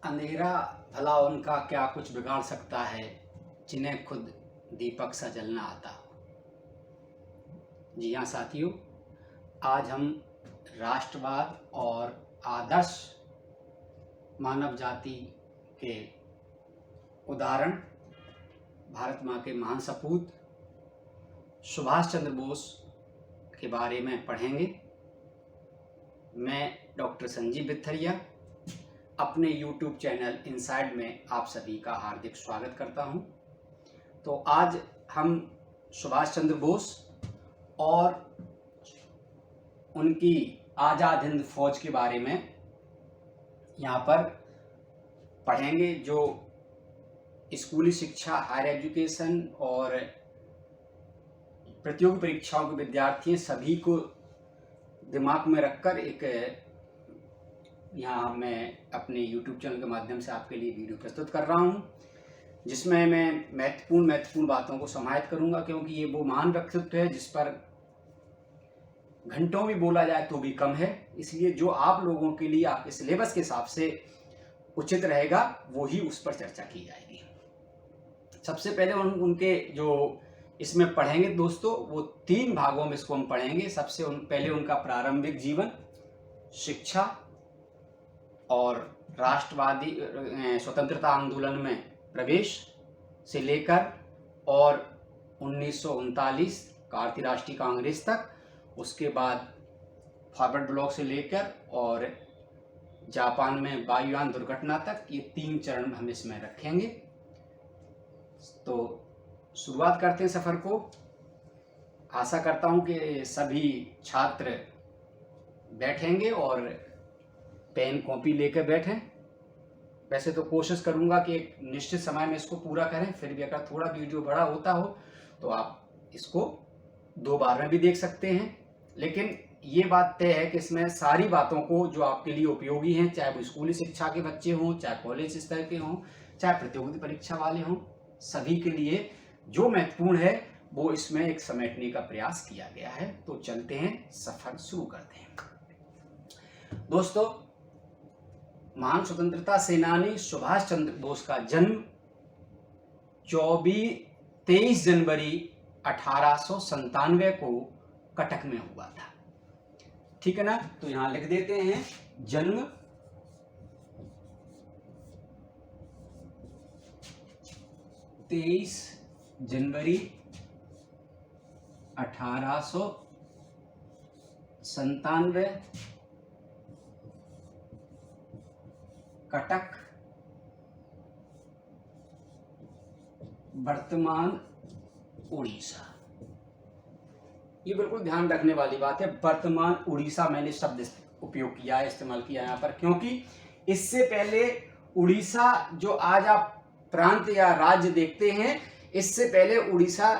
अंधेरा भला उनका क्या कुछ बिगाड़ सकता है, जिन्हें खुद दीपक सा जलना आता हो। जी हाँ साथियों, आज हम राष्ट्रवाद और आदर्श मानव जाति के उदाहरण भारत माँ के महान सपूत सुभाष चंद्र बोस के बारे में पढ़ेंगे। मैं डॉक्टर संजीव बिथरिया अपने YouTube चैनल इनसाइड में आप सभी का हार्दिक स्वागत करता हूं। तो आज हम सुभाष चंद्र बोस और उनकी आज़ाद हिंद फौज के बारे में यहाँ पर पढ़ेंगे, जो स्कूली शिक्षा, हायर एजुकेशन और प्रतियोगी परीक्षाओं के विद्यार्थी सभी को दिमाग में रखकर एक यहाँ मैं अपने YouTube चैनल के माध्यम से आपके लिए वीडियो प्रस्तुत कर रहा हूँ, जिसमें मैं महत्वपूर्ण बातों को समाहित करूँगा, क्योंकि ये वो महान व्यक्तित्व है जिस पर घंटों भी बोला जाए तो भी कम है। इसलिए जो आप लोगों के लिए आपके सिलेबस के हिसाब से उचित रहेगा वो ही उस पर चर्चा की जाएगी। सबसे पहले उनके जो इसमें पढ़ेंगे दोस्तों, वो 3 भागों में इसको हम पढ़ेंगे। सबसे पहले उनका प्रारंभिक जीवन, शिक्षा और राष्ट्रवादी स्वतंत्रता आंदोलन में प्रवेश से लेकर और 1939 भारतीय राष्ट्रीय कांग्रेस तक, उसके बाद फॉरवर्ड ब्लॉक से लेकर और जापान में वायुयान दुर्घटना तक, ये 3 चरण हम इसमें रखेंगे। तो शुरुआत करते हैं सफ़र को। आशा करता हूँ कि सभी छात्र बैठेंगे और पेन कॉपी लेकर बैठें। वैसे तो कोशिश करूँगा कि एक निश्चित समय में इसको पूरा करें, फिर भी अगर थोड़ा वीडियो बड़ा होता हो तो आप इसको 2 बार में भी देख सकते हैं। लेकिन ये बात तय है कि इसमें सारी बातों को जो आपके लिए उपयोगी हैं, चाहे वो स्कूली शिक्षा के बच्चे हों, चाहे कॉलेज स्तर के हों, चाहे प्रतियोगिता परीक्षा वाले हों, सभी के लिए जो महत्वपूर्ण है वो इसमें एक समेटने का प्रयास किया गया है। तो चलते हैं, सफर शुरू करते हैं। दोस्तों, महान स्वतंत्रता सेनानी सुभाष चंद्र बोस का जन्म 23 जनवरी 1897 को कटक में हुआ था। ठीक है ना? तो यहां लिख देते हैं जन्म 23 जनवरी 1897 कटक, वर्तमान उड़ीसा। ये बिल्कुल ध्यान रखने वाली बात है, वर्तमान उड़ीसा मैंने शब्द उपयोग किया है, इस्तेमाल किया यहाँ पर, क्योंकि इससे पहले उड़ीसा जो आज आप प्रांत या राज्य देखते हैं, इससे पहले उड़ीसा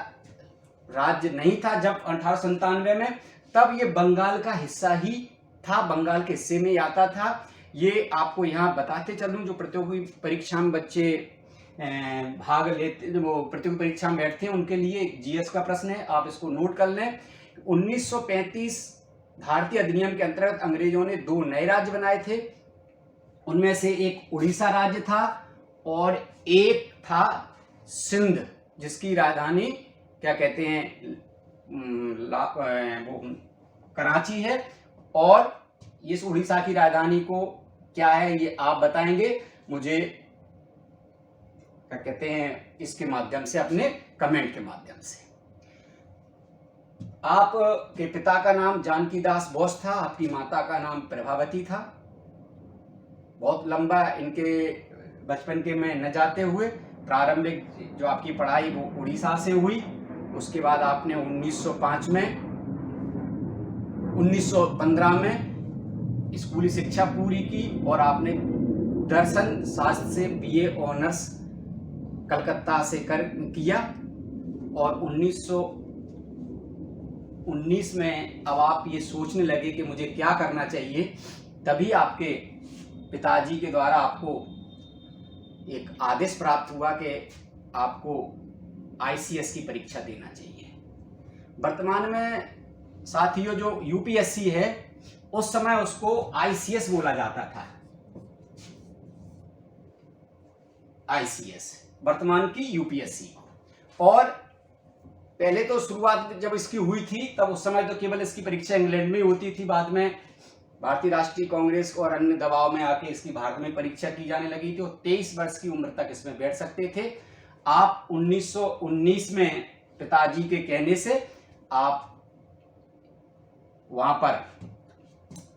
राज्य नहीं था। जब 1897 में, तब ये बंगाल का हिस्सा ही था, बंगाल के हिस्से में आता था। ये आपको यहाँ बताते चलूँ, जो प्रतियोगी परीक्षा में बच्चे भाग लेते, वो प्रतियोगी परीक्षा में बैठते हैं, उनके लिए जीएस का प्रश्न है, आप इसको नोट कर लें। 1935 भारतीय अधिनियम के अंतर्गत अंग्रेजों ने 2 नए राज्य बनाए थे। उनमें से एक उड़ीसा राज्य था और एक था सिंध, जिसकी राजधानी क्या कहते हैं, वो कराची है। और इस उड़ीसा की राजधानी को क्या है ये आप बताएंगे मुझे, क्या कहते हैं, इसके माध्यम से, अपने कमेंट के माध्यम से। आपके पिता का नाम जानकीदास बोस था, आपकी माता का नाम प्रभावती था। बहुत लंबा इनके बचपन के में न जाते हुए प्रारंभिक जो आपकी पढ़ाई वो उड़ीसा से हुई। उसके बाद आपने 1915 में स्कूली शिक्षा पूरी की और आपने दर्शन शास्त्र से बीए ऑनर्स कलकत्ता से किया। और 1919 में अब आप ये सोचने लगे कि मुझे क्या करना चाहिए, तभी आपके पिताजी के द्वारा आपको एक आदेश प्राप्त हुआ कि आपको ICS की परीक्षा देना चाहिए। वर्तमान में साथियों जो यूपीएससी है, उस समय उसको ICS बोला जाता था। आईसीएस, वर्तमान की यूपीएससी। और पहले तो शुरुआत जब इसकी हुई थी तब उस समय तो केवल इसकी परीक्षा इंग्लैंड में होती थी, बाद में भारतीय राष्ट्रीय कांग्रेस और अन्य दबाव में आके इसकी भारत में परीक्षा की जाने लगी थी और 23 वर्ष की उम्र तक इसमें बैठ सकते थे। आप 1919 में पिताजी के कहने से आप वहां पर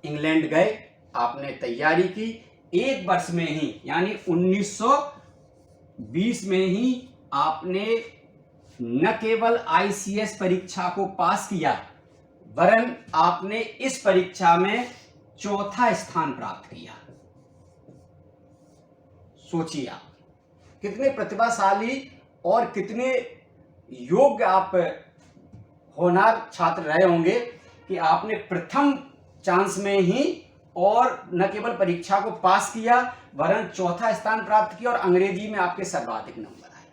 इंग्लैंड गए, आपने तैयारी की। एक वर्ष में ही यानी 1920 में ही आपने न केवल आईसीएस परीक्षा को पास किया वरन आपने इस परीक्षा में चौथा स्थान प्राप्त किया। सोचिए आप कितने प्रतिभाशाली और कितने योग्य आप होनहार छात्र रहे होंगे कि आपने प्रथम चांस में ही और न केवल परीक्षा को पास किया वरन चौथा स्थान प्राप्त किया और अंग्रेजी में आपके सर्वाधिक नंबर आए।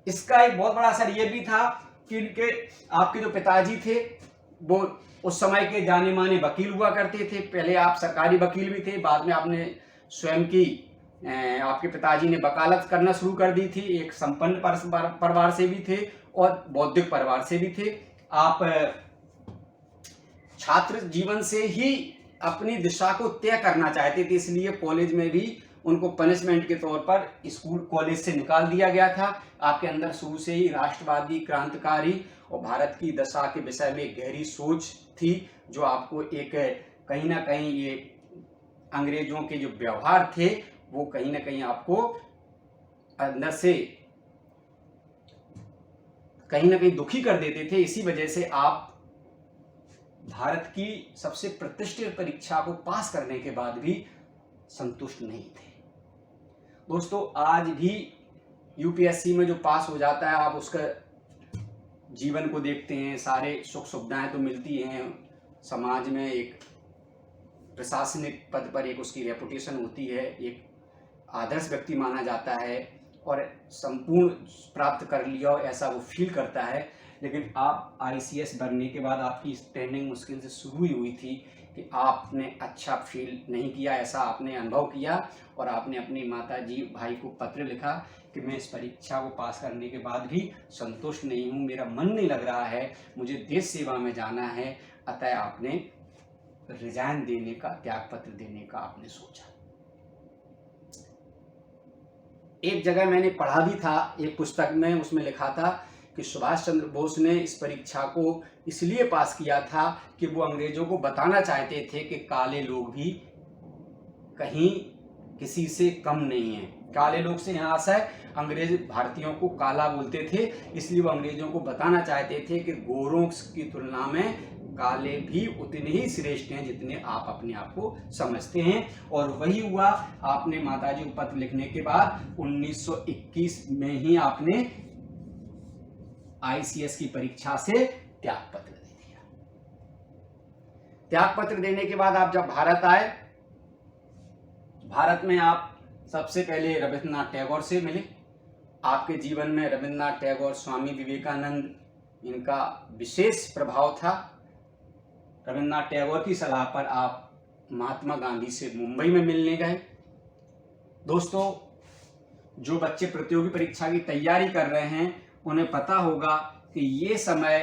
इसका एक बहुत बड़ा असर यह भी था कि इनके आपके जो पिताजी थे वो उस समय के जाने माने वकील हुआ करते थे। पहले आप सरकारी वकील भी थे, बाद में आपने स्वयं की आपके पिताजी ने वकालत करना शुरू कर दी थी। एक संपन्न परिवार से भी थे और बौद्धिक परिवार से भी थे। आप छात्र जीवन से ही अपनी दिशा को तय करना चाहते थे, इसलिए कॉलेज में भी उनको पनिशमेंट के तौर पर स्कूल कॉलेज से निकाल दिया गया था। आपके अंदर शुरू से ही राष्ट्रवादी, क्रांतिकारी और भारत की दशा के विषय में गहरी सोच थी, जो आपको एक कहीं ना कहीं ये अंग्रेजों के जो व्यवहार थे वो कहीं ना कहीं आपको अंदर से कहीं ना कहीं दुखी कर देते थे। इसी वजह से आप भारत की सबसे प्रतिष्ठित परीक्षा को पास करने के बाद भी संतुष्ट नहीं थे। दोस्तों, आज भी यूपीएससी में जो पास हो जाता है आप उसका जीवन को देखते हैं, सारे सुख सुविधाएं तो मिलती हैं, समाज में एक प्रशासनिक पद पर एक उसकी रेपुटेशन होती है, एक आदर्श व्यक्ति माना जाता है और संपूर्ण प्राप्त कर लिया ऐसा वो फील करता है। लेकिन आप आईसीएस बनने के बाद आपकी स्टैंडिंग मुश्किल से शुरू ही हुई थी कि आपने अच्छा फील नहीं किया, ऐसा आपने अनुभव किया और आपने अपनी माताजी भाई को पत्र लिखा कि मैं इस परीक्षा को पास करने के बाद भी संतुष्ट नहीं हूँ, मेरा मन नहीं लग रहा है, मुझे देश सेवा में जाना है। अतः आपने रिजाइन देने का, त्याग पत्र देने का आपने सोचा। एक जगह मैंने पढ़ा भी था एक पुस्तक में, उसमें लिखा था कि सुभाष चंद्र बोस ने इस परीक्षा को इसलिए पास किया था कि वो अंग्रेजों को बताना चाहते थे कि काले लोग भी कहीं किसी से कम नहीं हैं। काले लोग से यहाँ आशा है, अंग्रेज भारतीयों को काला बोलते थे, इसलिए वो अंग्रेजों को बताना चाहते थे कि गोरों की तुलना में काले भी उतने ही श्रेष्ठ हैं जितने आप अपने आप को समझते हैं। और वही हुआ। आपने माताजी को पत्र लिखने के बाद 1921 में ही आपने आईसीएस की परीक्षा से त्याग पत्र दे दिया। त्याग पत्र देने के बाद आप जब भारत आए, भारत में आप सबसे पहले रविन्द्रनाथ टैगोर से मिले। आपके जीवन में रविन्द्रनाथ टैगोर, स्वामी विवेकानंद, इनका विशेष प्रभाव था। रविन्द्रनाथ टैगोर की सलाह पर आप महात्मा गांधी से मुंबई में मिलने गए। दोस्तों, जो बच्चे प्रतियोगी परीक्षा की तैयारी कर रहे हैं उन्हें पता होगा कि ये समय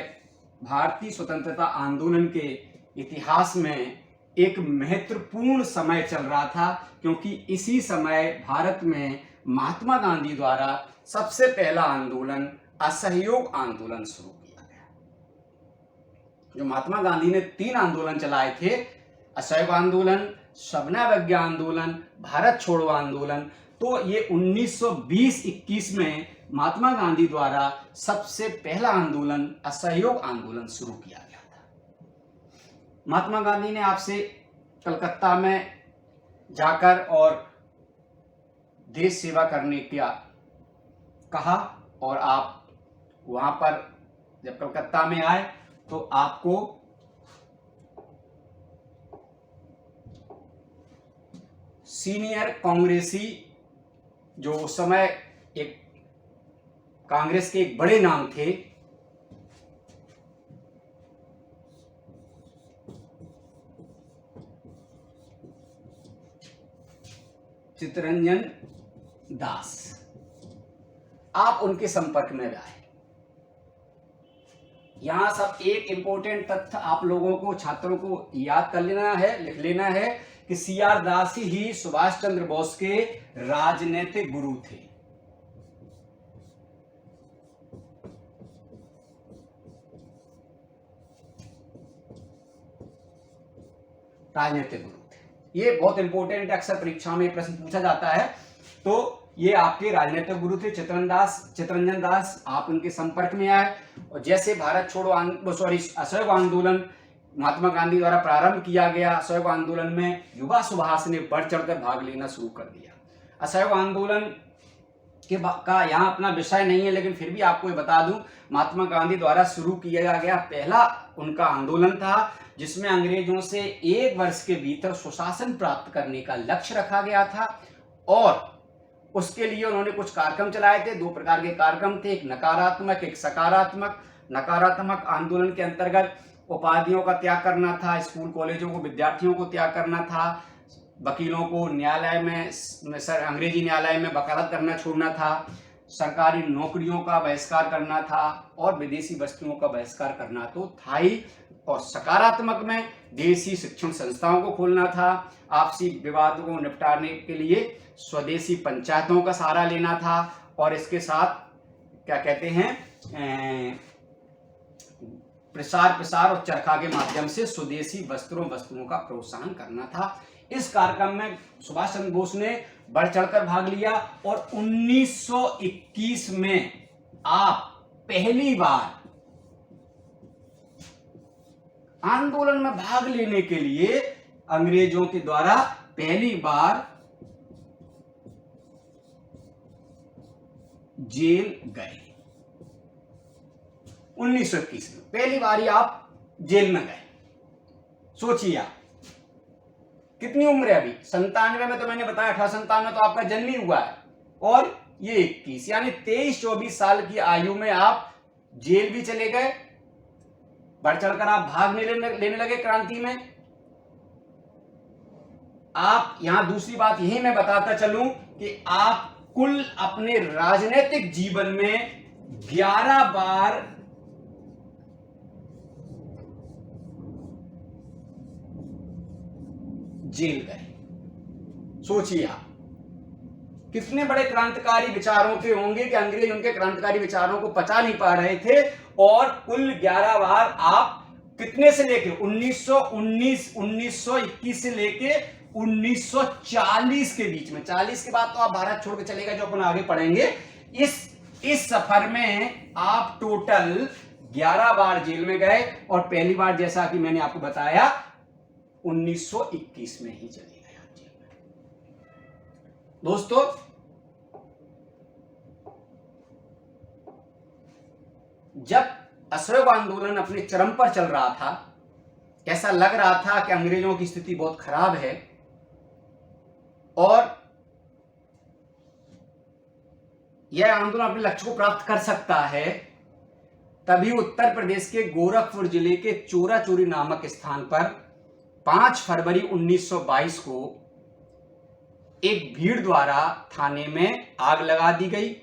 भारतीय स्वतंत्रता आंदोलन के इतिहास में एक महत्वपूर्ण समय चल रहा था, क्योंकि इसी समय भारत में महात्मा गांधी द्वारा सबसे पहला आंदोलन असहयोग आंदोलन शुरू किया गया। जो महात्मा गांधी ने 3 आंदोलन चलाए थे, असहयोग आंदोलन, सबनावज्ञा आंदोलन, भारत छोड़ो आंदोलन, तो ये 1920-21 में महात्मा गांधी द्वारा सबसे पहला आंदोलन असहयोग आंदोलन शुरू किया गया था। महात्मा गांधी ने आपसे कलकत्ता में जाकर और देश सेवा करने का कहा और आप वहां पर जब कलकत्ता में आए तो आपको सीनियर कांग्रेसी, जो उस समय एक कांग्रेस के एक बड़े नाम थे, चित्तरंजन दास, आप उनके संपर्क में आए। यहां सब एक इंपॉर्टेंट तथ्य आप लोगों को, छात्रों को याद कर लेना है, लिख लेना है कि CR दास ही सुभाष चंद्र बोस के राजनीतिक गुरु थे। राजनीतिक गुरु थे, ये बहुत इंपॉर्टेंट है, अक्सर परीक्षा में प्रश्न पूछा जाता है। तो ये आपके राजनीतिक गुरु थे चित्तरंजन दास, आप उनके संपर्क में आए। और जैसे भारत छोड़ो असहयोग आंदोलन महात्मा गांधी द्वारा प्रारंभ किया गया, असहयोग आंदोलन में युवा सुभाष ने बढ़ चढ़कर भाग लेना शुरू कर दिया। असहयोग आंदोलन का यहाँ अपना विषय नहीं है, लेकिन फिर भी आपको ये बता दूं, महात्मा गांधी द्वारा शुरू किया गया पहला उनका आंदोलन था, जिसमें अंग्रेजों से 1 वर्ष के भीतर सुशासन प्राप्त करने का लक्ष्य रखा गया था। और उसके लिए उन्होंने कुछ कार्यक्रम चलाए थे। 2 प्रकार के कार्यक्रम थे, एक नकारात्मक, एक सकारात्मक। नकारात्मक आंदोलन के अंतर्गत उपाधियों का त्याग करना था, स्कूल कॉलेजों को, विद्यार्थियों को त्याग करना था, वकीलों को न्यायालय में, अंग्रेजी न्यायालय में वकालत करना छोड़ना था, सरकारी नौकरियों का बहिष्कार करना था, और विदेशी वस्तुओं का बहिष्कार करना तो था ही। और सकारात्मक में देशी शिक्षण संस्थाओं को खोलना था, आपसी विवादों को निपटाने के लिए स्वदेशी पंचायतों का सहारा लेना था, और इसके साथ क्या कहते हैं, प्रसार और चरखा के माध्यम से स्वदेशी वस्तुओं का प्रोत्साहन करना था। इस कार्यक्रम में सुभाष चंद्र बोस ने बढ़ चढ़कर भाग लिया। और 1921 में आप पहली बार आंदोलन में भाग लेने के लिए अंग्रेजों के द्वारा पहली बार जेल गए। 1921 में पहली बारी आप जेल में गए। सोचिए आप, कितनी उम्र है अभी? 97 में तो मैंने बताया, 1897 में तो आपका जन्म ही हुआ है, और ये 21, यानी 23-24 साल की आयु में आप जेल भी चले गए, बढ़ चढ़कर आप भाग लेने लगे क्रांति में। आप यहां दूसरी बात यही मैं बताता चलूं कि आप कुल अपने राजनीतिक जीवन में 11 बार जेल गए। सोचिए आप, कितने बड़े क्रांतिकारी विचारों के होंगे कि अंग्रेज उनके क्रांतिकारी विचारों को पचा नहीं पा रहे थे। और कुल 11 बार आप कितने से लेके 1921 से लेके 1940 के बीच में, 40 के बाद तो आप भारत छोड़ के चले गए, जो अपन आगे पढ़ेंगे। इस सफर में आप टोटल 11 बार जेल में गए, और पहली बार जैसा कि मैंने आपको बताया 1921 में ही चले गए आप जेल में। दोस्तों, जब असहयोग आंदोलन अपने चरम पर चल रहा था, ऐसा लग रहा था कि अंग्रेजों की स्थिति बहुत खराब है और यह आंदोलन अपने लक्ष्य को प्राप्त कर सकता है, तभी उत्तर प्रदेश के गोरखपुर जिले के चोरा चोरी नामक स्थान पर 5 फरवरी 1922 को एक भीड़ द्वारा थाने में आग लगा दी गई,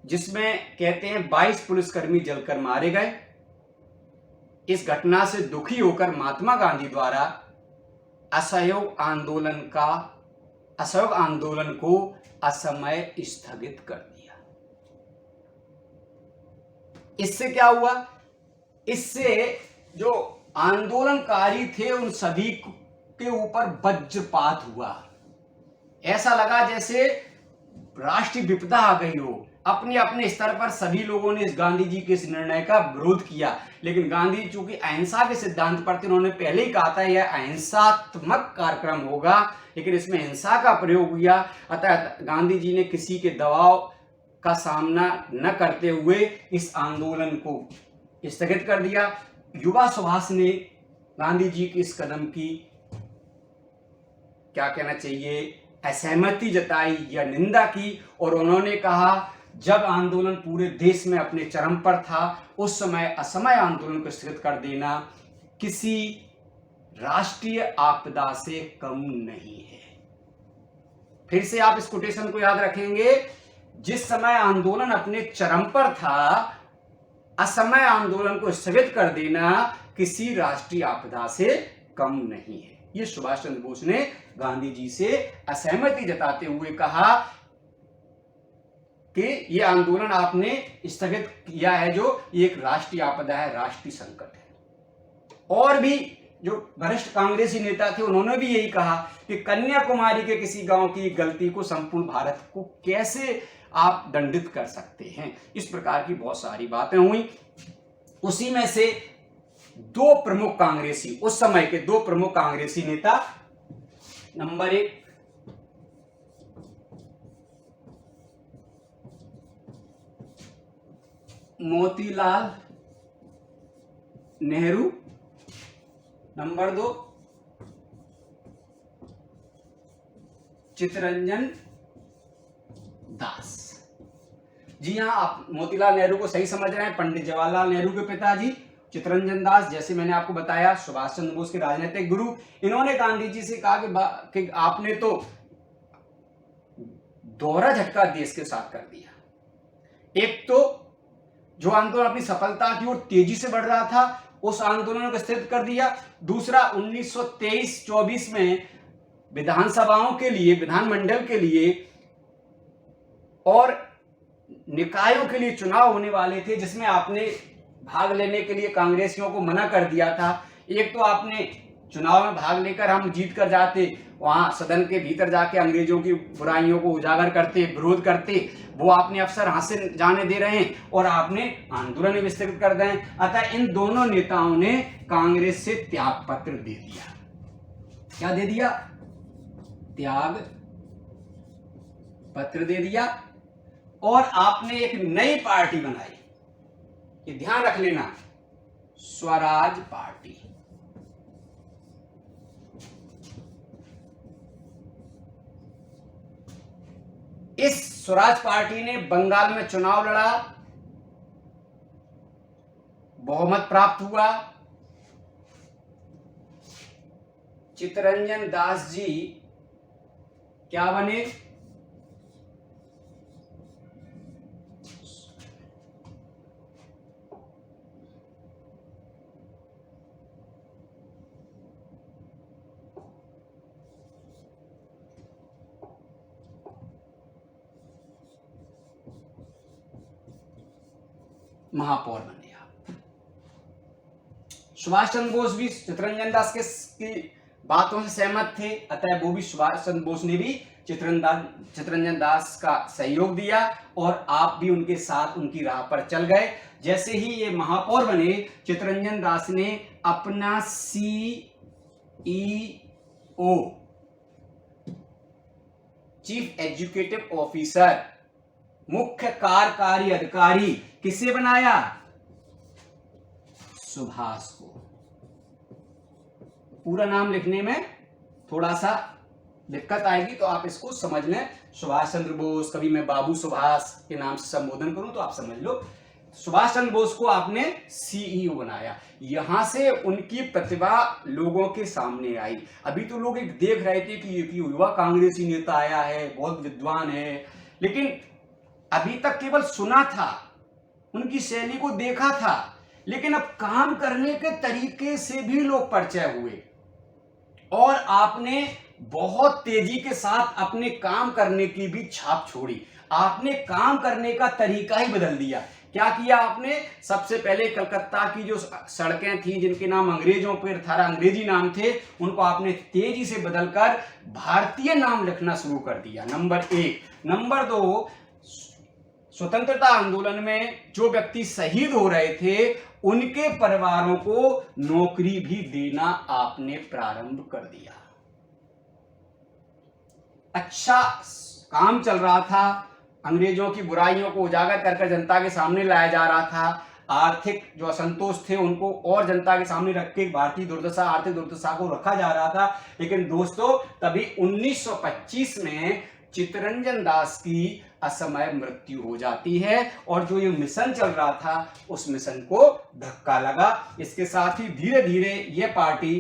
जिसमें कहते हैं 22 पुलिसकर्मी जलकर मारे गए। इस घटना से दुखी होकर महात्मा गांधी द्वारा असहयोग आंदोलन को असमय स्थगित कर दिया। इससे क्या हुआ? इससे जो आंदोलनकारी थे उन सभी के ऊपर वज्रपात हुआ। ऐसा लगा जैसे राष्ट्रीय विपदा आ गई हो। अपने अपने स्तर पर सभी लोगों ने इस गांधी जी के इस निर्णय का विरोध किया, लेकिन गांधी जी चूंकि अहिंसा के सिद्धांत पर थे, उन्होंने पहले ही कहा था यह अहिंसात्मक कार्यक्रम होगा, लेकिन इसमें हिंसा का प्रयोग हुआ। अतः गांधी जी ने किसी के दबाव का सामना न करते हुए इस आंदोलन को स्थगित कर दिया। युवा सुभाष ने गांधी जी के इस कदम की क्या कहना चाहिए, असहमति जताई या निंदा की, और उन्होंने कहा जब आंदोलन पूरे देश में अपने चरम पर था, उस समय असमय आंदोलन को स्थगित कर देना किसी राष्ट्रीय आपदा से कम नहीं है। फिर से आप इस कोटेशन को याद रखेंगे, जिस समय आंदोलन अपने चरम पर था, असमय आंदोलन को स्थगित कर देना किसी राष्ट्रीय आपदा से कम नहीं है। ये सुभाष चंद्र बोस ने गांधी जी से असहमति जताते हुए कहा कि ये आंदोलन आपने स्थगित किया है जो ये एक राष्ट्रीय आपदा है, राष्ट्रीय संकट है। और भी जो वरिष्ठ कांग्रेसी नेता थे उन्होंने भी यही कहा कि कन्याकुमारी के किसी गांव की गलती को संपूर्ण भारत को कैसे आप दंडित कर सकते हैं। इस प्रकार की बहुत सारी बातें हुई। उसी में से दो प्रमुख कांग्रेसी, उस समय के दो प्रमुख कांग्रेसी नेता, नंबर 1 मोतीलाल नेहरू, नंबर 2 चित्तरंजन दास। जी हां, आप मोतीलाल नेहरू को सही समझ रहे हैं, पंडित जवाहरलाल नेहरू के पिताजी। चित्तरंजन दास, जैसे मैंने आपको बताया, सुभाष चंद्र बोस के राजनीतिक गुरु। इन्होंने गांधी जी से कहा कि आपने तो दोहरा झटका देश के साथ कर दिया। एक तो जो आंदोलन अपनी सफलता की ओर तेजी से बढ़ रहा था, उस आंदोलन को स्थगित कर दिया। दूसरा, 1923-24 में विधानसभाओं के लिए, विधानमंडल के लिए और निकायों के लिए चुनाव होने वाले थे, जिसमें आपने भाग लेने के लिए कांग्रेसियों को मना कर दिया था। एक तो आपने चुनाव में भाग लेकर हम जीत कर जाते, वहां सदन के भीतर जाके अंग्रेजों की बुराइयों को उजागर करते, विरोध करते, वो आपने अवसर हाथ से जाने दे रहे हैं और आपने आंदोलन भी स्थगित कर दें। अतः इन दोनों नेताओं ने कांग्रेस से त्याग पत्र दे दिया। क्या दे दिया? त्याग पत्र दे दिया। और आपने एक नई पार्टी बनाई, ये ध्यान रख लेना, स्वराज पार्टी। इस स्वराज पार्टी ने बंगाल में चुनाव लड़ा, बहुमत प्राप्त हुआ। चित्तरंजन दास जी क्या बने? महापौर बने आप। सुभाष चंद्र बोस भी चित्तरंजन दास की बातों से सहमत थे, अतः वो भी, सुभाष चंद्र बोस ने भी चित्तरंजन दास का सहयोग दिया और आप भी उनके साथ उनकी राह पर चल गए। जैसे ही ये महापौर बने, चित्तरंजन दास ने अपना CEO, चीफ एग्जीक्यूटिव ऑफिसर, मुख्य कार्यकारी अधिकारी, किसे बनाया? सुभाष को। पूरा नाम लिखने में थोड़ा सा दिक्कत आएगी, तो आप इसको समझ लें। सुभाष चंद्र बोस, कभी मैं बाबू सुभाष के नाम से संबोधन करूं तो आप समझ लो। सुभाष चंद्र बोस को आपने CEO बनाया। यहां से उनकी प्रतिभा लोगों के सामने आई। अभी तो लोग एक देख रहे थे कि युवा कांग्रेसी नेता आया है, बहुत विद्वान है, लेकिन अभी तक केवल सुना था, उनकी शैली को देखा था, लेकिन अब काम करने के तरीके से भी लोग परिचय हुए और आपने बहुत तेजी के साथ अपने काम करने की भी छाप छोड़ी। आपने काम करने का तरीका ही बदल दिया। क्या किया आपने? सबसे पहले कलकत्ता की जो सड़कें थी, जिनके नाम अंग्रेजों पर था, अंग्रेजी नाम थे, उनको आपने तेजी से बदलकर भारतीय नाम लिखना शुरू कर दिया, नंबर 1। नंबर 2, स्वतंत्रता आंदोलन में जो व्यक्ति शहीद हो रहे थे, उनके परिवारों को नौकरी भी देना आपने प्रारंभ कर दिया। अच्छा काम चल रहा था, अंग्रेजों की बुराइयों को उजागर कर जनता के सामने लाया जा रहा था। आर्थिक जो असंतोष थे उनको और जनता के सामने रख के भारतीय दुर्दशा, आर्थिक दुर्दशा को रखा जा रहा था। लेकिन दोस्तों, तभी 1925 में चित्तरंजन दास की असमय मृत्यु हो जाती है और जो ये मिशन चल रहा था, उस मिशन को धक्का लगा। इसके साथ ही धीरे धीरे यह पार्टी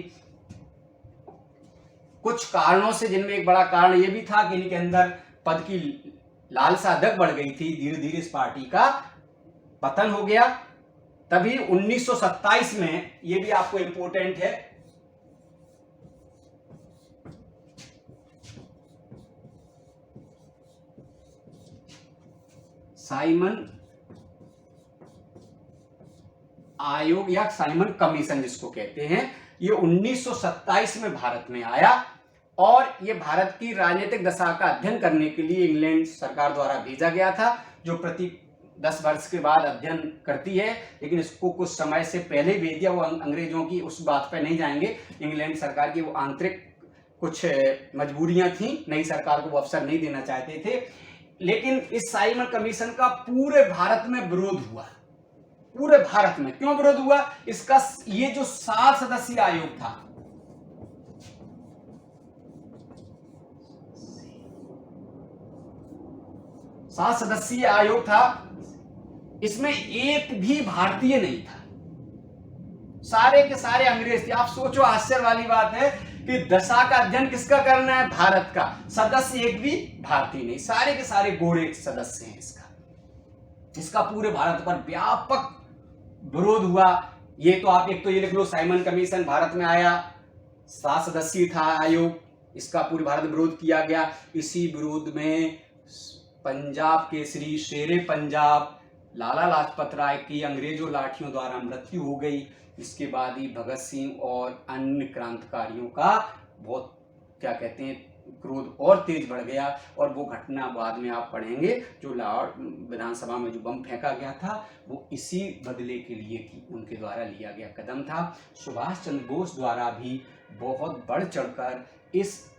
कुछ कारणों से, जिनमें एक बड़ा कारण ये भी था कि इनके अंदर पद की लालसा अधिक बढ़ गई थी, धीरे धीरे इस पार्टी का पतन हो गया। तभी 1927 में, ये भी आपको इंपॉर्टेंट है, साइमन आयोग या साइमन कमीशन जिसको कहते हैं, ये 1927 में भारत में आया और ये भारत की राजनीतिक दशा का अध्ययन करने के लिए इंग्लैंड सरकार द्वारा भेजा गया था, जो प्रति 10 वर्ष के बाद अध्ययन करती है। लेकिन इसको कुछ समय से पहले भेज दिया। वो अंग्रेजों की उस बात पर नहीं जाएंगे, इंग्लैंड सरकार की वो आंतरिक कुछ मजबूरियां थी, नई सरकार को वो अवसर नहीं देना चाहते थे। लेकिन इस साइमन कमीशन का पूरे भारत में विरोध हुआ। पूरे भारत में क्यों विरोध हुआ? इसका ये जो 7 सदस्यीय आयोग था, इसमें एक भी भारतीय नहीं था, सारे के सारे अंग्रेज थे। आप सोचो, आश्चर्य वाली बात है कि दशा का अध्ययन किसका करना है? भारत का। सदस्य एक भी भारतीय नहीं, सारे के सारे गोरे सदस्य हैं इसका पूरे भारत पर व्यापक विरोध हुआ। ये तो आप एक तो ये लिख लो, साइमन कमीशन भारत में आया, 7 सदस्यीय था आयोग, इसका पूरे भारत में विरोध किया गया। इसी विरोध में पंजाब केसरी शेरे पंजाब लाला लाजपत राय की अंग्रेजों लाठियों द्वारा मृत्यु हो गई। इसके बाद ही भगत सिंह और अन्य क्रांतिकारियों का बहुत क्या कहते हैं क्रोध और तेज बढ़ गया। और वो घटना बाद में आप पढ़ेंगे, जो लाहौर विधानसभा में जो बम फेंका गया था, वो इसी बदले के लिए कि उनके द्वारा लिया गया कदम था। सुभाष चंद्र बोस द्वारा भी बहुत बढ़ चढ़कर इस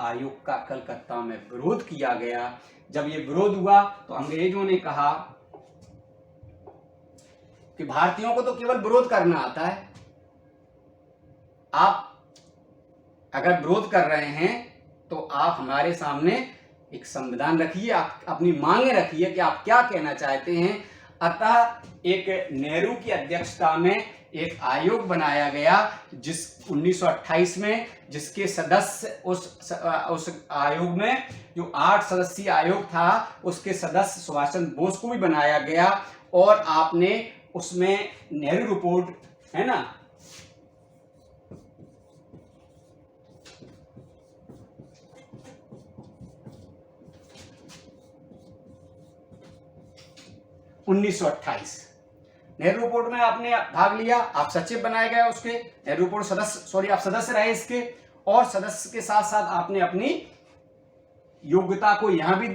आयोग का कलकत्ता में विरोध किया गया। जब ये विरोध हुआ तो अंग्रेजों ने कहा कि भारतीयों को तो केवल विरोध करना आता है, आप अगर विरोध कर रहे हैं तो आप हमारे सामने एक संविधान रखिए, आप अपनी मांगे रखिए कि आप क्या कहना चाहते हैं। अतः एक नेहरू की अध्यक्षता में एक आयोग बनाया गया, जिस 1928 में, जिसके सदस्य उस आयोग में जो 8 सदस्यीय आयोग था, उसके सदस्य सुभाष चंद्र बोस को भी बनाया गया। और आपने उसमें नेहरू रिपोर्ट है ना, नेहरू रिपोर्ट में आपने भाग लिया, आप सचिव बनाए गए उसके, नेहरू रिपोर्ट आप सदस्य रहे इसके। और सदस्य के साथ साथ आपने अपनी योग्यता को यहां भी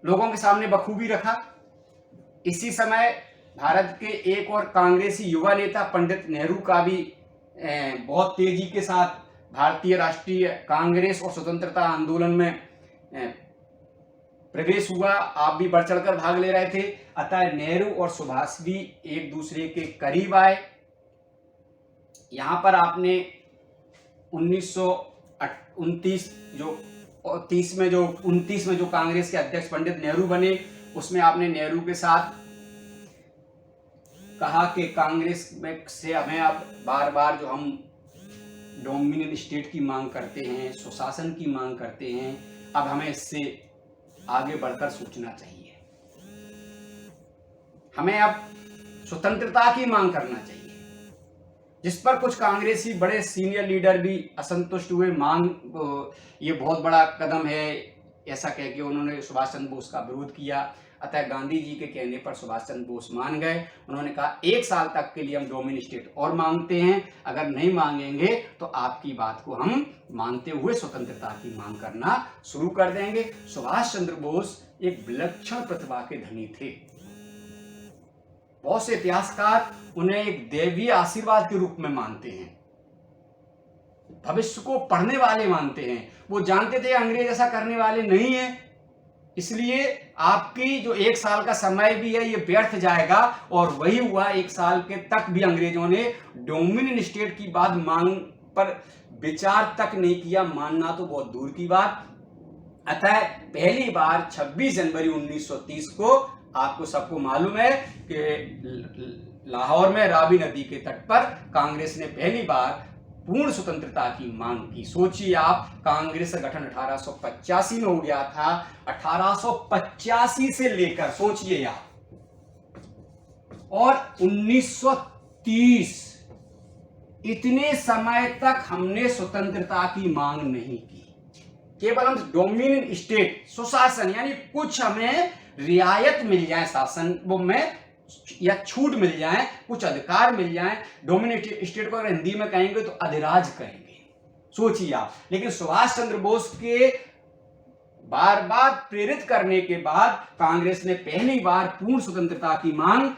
लोगों के सामने बखूबी रखा। इसी समय भारत के एक और कांग्रेसी युवा नेता पंडित नेहरू का भी बहुत तेजी के साथ भारतीय राष्ट्रीय कांग्रेस और स्वतंत्रता आंदोलन में प्रवेश हुआ। आप भी बढ़ चढ़कर भाग ले रहे थे। अतः नेहरू और सुभाष भी एक दूसरे के करीब आए। यहां पर आपने 1929 में जो कांग्रेस के अध्यक्ष पंडित नेहरू बने, उसमें आपने नेहरू के साथ कहा कि कांग्रेस में से हमें अब बार बार जो हम डोमिनियन स्टेट की मांग करते हैं, सुशासन की मांग करते हैं, अब हमें इससे आगे बढ़कर सोचना चाहिए। हमें अब स्वतंत्रता की मांग करना चाहिए। जिस पर कुछ कांग्रेसी बड़े सीनियर लीडर भी असंतुष्ट हुए। ये बहुत बड़ा कदम है ऐसा कह के उन्होंने सुभाष चंद्र बोस का विरोध किया। अतः गांधी जी के कहने पर सुभाष चंद्र बोस मान गए। उन्होंने कहा 1 साल तक के लिए हम डोमिनियन स्टेट और मांगते हैं, अगर नहीं मांगेंगे तो आपकी बात को हम मानते हुए स्वतंत्रता की मांग करना शुरू कर देंगे। सुभाष चंद्र बोस एक विलक्षण प्रतिभा के धनी थे। बहुत से इतिहासकार उन्हें एक दैवीय आशीर्वाद के रूप में मानते हैं, भविष्य को पढ़ने वाले मानते हैं। वो जानते थे अंग्रेज ऐसा करने वाले नहीं है, इसलिए आपकी जो 1 साल का समय भी है ये व्यर्थ जाएगा। और वही हुआ, 1 साल के तक भी अंग्रेजों ने डोमिनियन स्टेट की बात मांग पर विचार तक नहीं किया, मानना तो बहुत दूर की बात। अतः पहली बार 26 जनवरी 1930 को, आपको सबको मालूम है कि लाहौर में रावी नदी के तट पर कांग्रेस ने पहली बार पूर्ण स्वतंत्रता की मांग की। सोचिए आप, कांग्रेस का गठन 1885 में हो गया था। 1885 से लेकर सोचिए आप, और 1930, इतने समय तक हमने स्वतंत्रता की मांग नहीं की। केवल हम डोमिनियन स्टेट, सुशासन, यानी कुछ हमें रियायत मिल जाए शासन वो में, या छूट मिल जाए, कुछ अधिकार मिल जाए। डोमिनियन स्टेट को अगर हिंदी में कहेंगे तो अधिराज कहेंगे, सोचिए आप। लेकिन सुभाष चंद्र बोस के बार बार प्रेरित करने के बाद कांग्रेस ने पहली बार पूर्ण स्वतंत्रता की मांग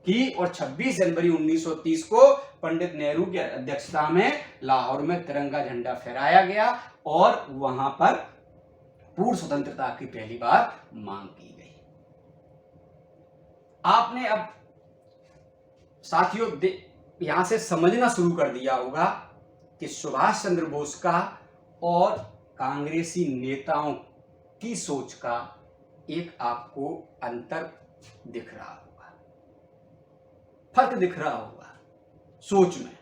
की, और 26 जनवरी 1930 को पंडित नेहरू की अध्यक्षता में लाहौर में तिरंगा झंडा फहराया गया, और वहां पर पूर्ण स्वतंत्रता की पहली बार मांग की गई। आपने अब साथियों यहां से समझना शुरू कर दिया होगा कि सुभाष चंद्र बोस का और कांग्रेसी नेताओं की सोच का एक आपको अंतर दिख रहा होगा, फर्क दिख रहा होगा सोच में।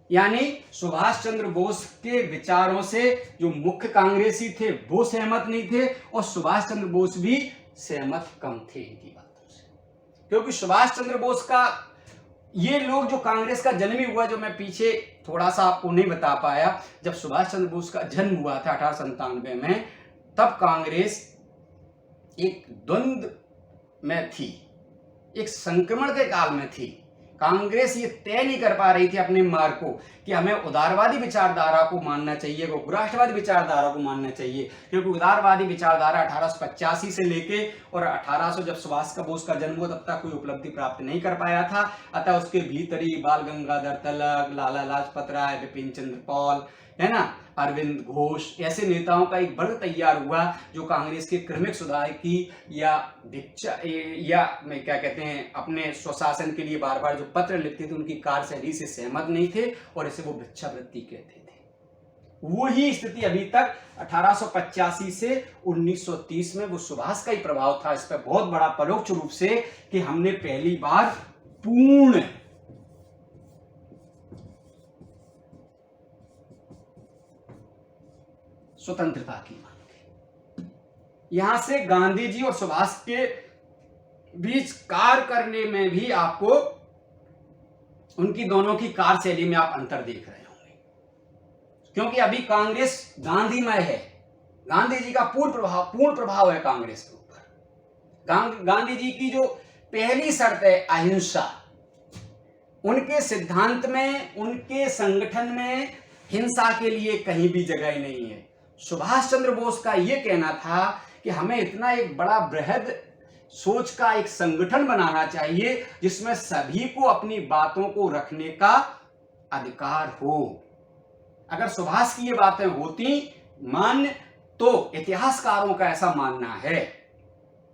यानी सुभाष चंद्र बोस के विचारों से जो मुख्य कांग्रेसी थे वो सहमत नहीं थे, और सुभाष चंद्र बोस भी सहमत कम थे इनकी बातों से। क्योंकि सुभाष चंद्र बोस का, ये लोग जो कांग्रेस का जन्म ही हुआ, जो मैं पीछे थोड़ा सा आपको नहीं बता पाया, जब सुभाष चंद्र बोस का जन्म हुआ था 1897 में, तब कांग्रेस एक द्वंद्व में थी, एक संक्रमण के काल में थी। कांग्रेस ये तय नहीं कर पा रही थी अपने मार्ग को कि हमें उदारवादी विचारधारा को मानना चाहिए, वो राष्ट्रवादी विचारधारा को मानना चाहिए। क्योंकि उदारवादी विचारधारा 1885 से लेके और 1800 जब सुभाष का बोस का जन्म हुआ तब तक कोई उपलब्धि प्राप्त नहीं कर पाया था। अतः उसके भीतर ही बाल गंगाधर तिलक, लाला लाजपत राय, बिपिन चंद्र पाल, है ना, अरविंद घोष, ऐसे नेताओं का एक वर्ग तैयार हुआ जो कांग्रेस के क्रमिक सुधार की या मैं क्या कहते हैं, अपने स्वशासन के लिए बार बार जो पत्र लिखते थे उनकी कार्यशैली से सहमत नहीं थे, और इसे वो भिक्षावृत्ति कहते थे। वही स्थिति अभी तक 1885 से 1930 में वो सुभाष का ही प्रभाव था इस पर बहुत बड़ा, परोक्ष रूप से, कि हमने पहली बार पूर्ण स्वतंत्रता की मांग की। यहां से गांधी जी और सुभाष के बीच कार्य करने में भी आपको उनकी दोनों की कार्यशैली में आप अंतर देख रहे होंगे। क्योंकि अभी कांग्रेस गांधीमय है, गांधी जी का पूर्ण प्रभाव है कांग्रेस के ऊपर। गांधी जी की जो पहली शर्त है अहिंसा, उनके सिद्धांत में, उनके संगठन में हिंसा के लिए कहीं भी जगह नहीं है। सुभाष चंद्र बोस का यह कहना था कि हमें इतना एक बड़ा बृहद सोच का एक संगठन बनाना चाहिए जिसमें सभी को अपनी बातों को रखने का अधिकार हो। अगर सुभाष की ये बातें होती मान्य, तो इतिहासकारों का ऐसा मानना है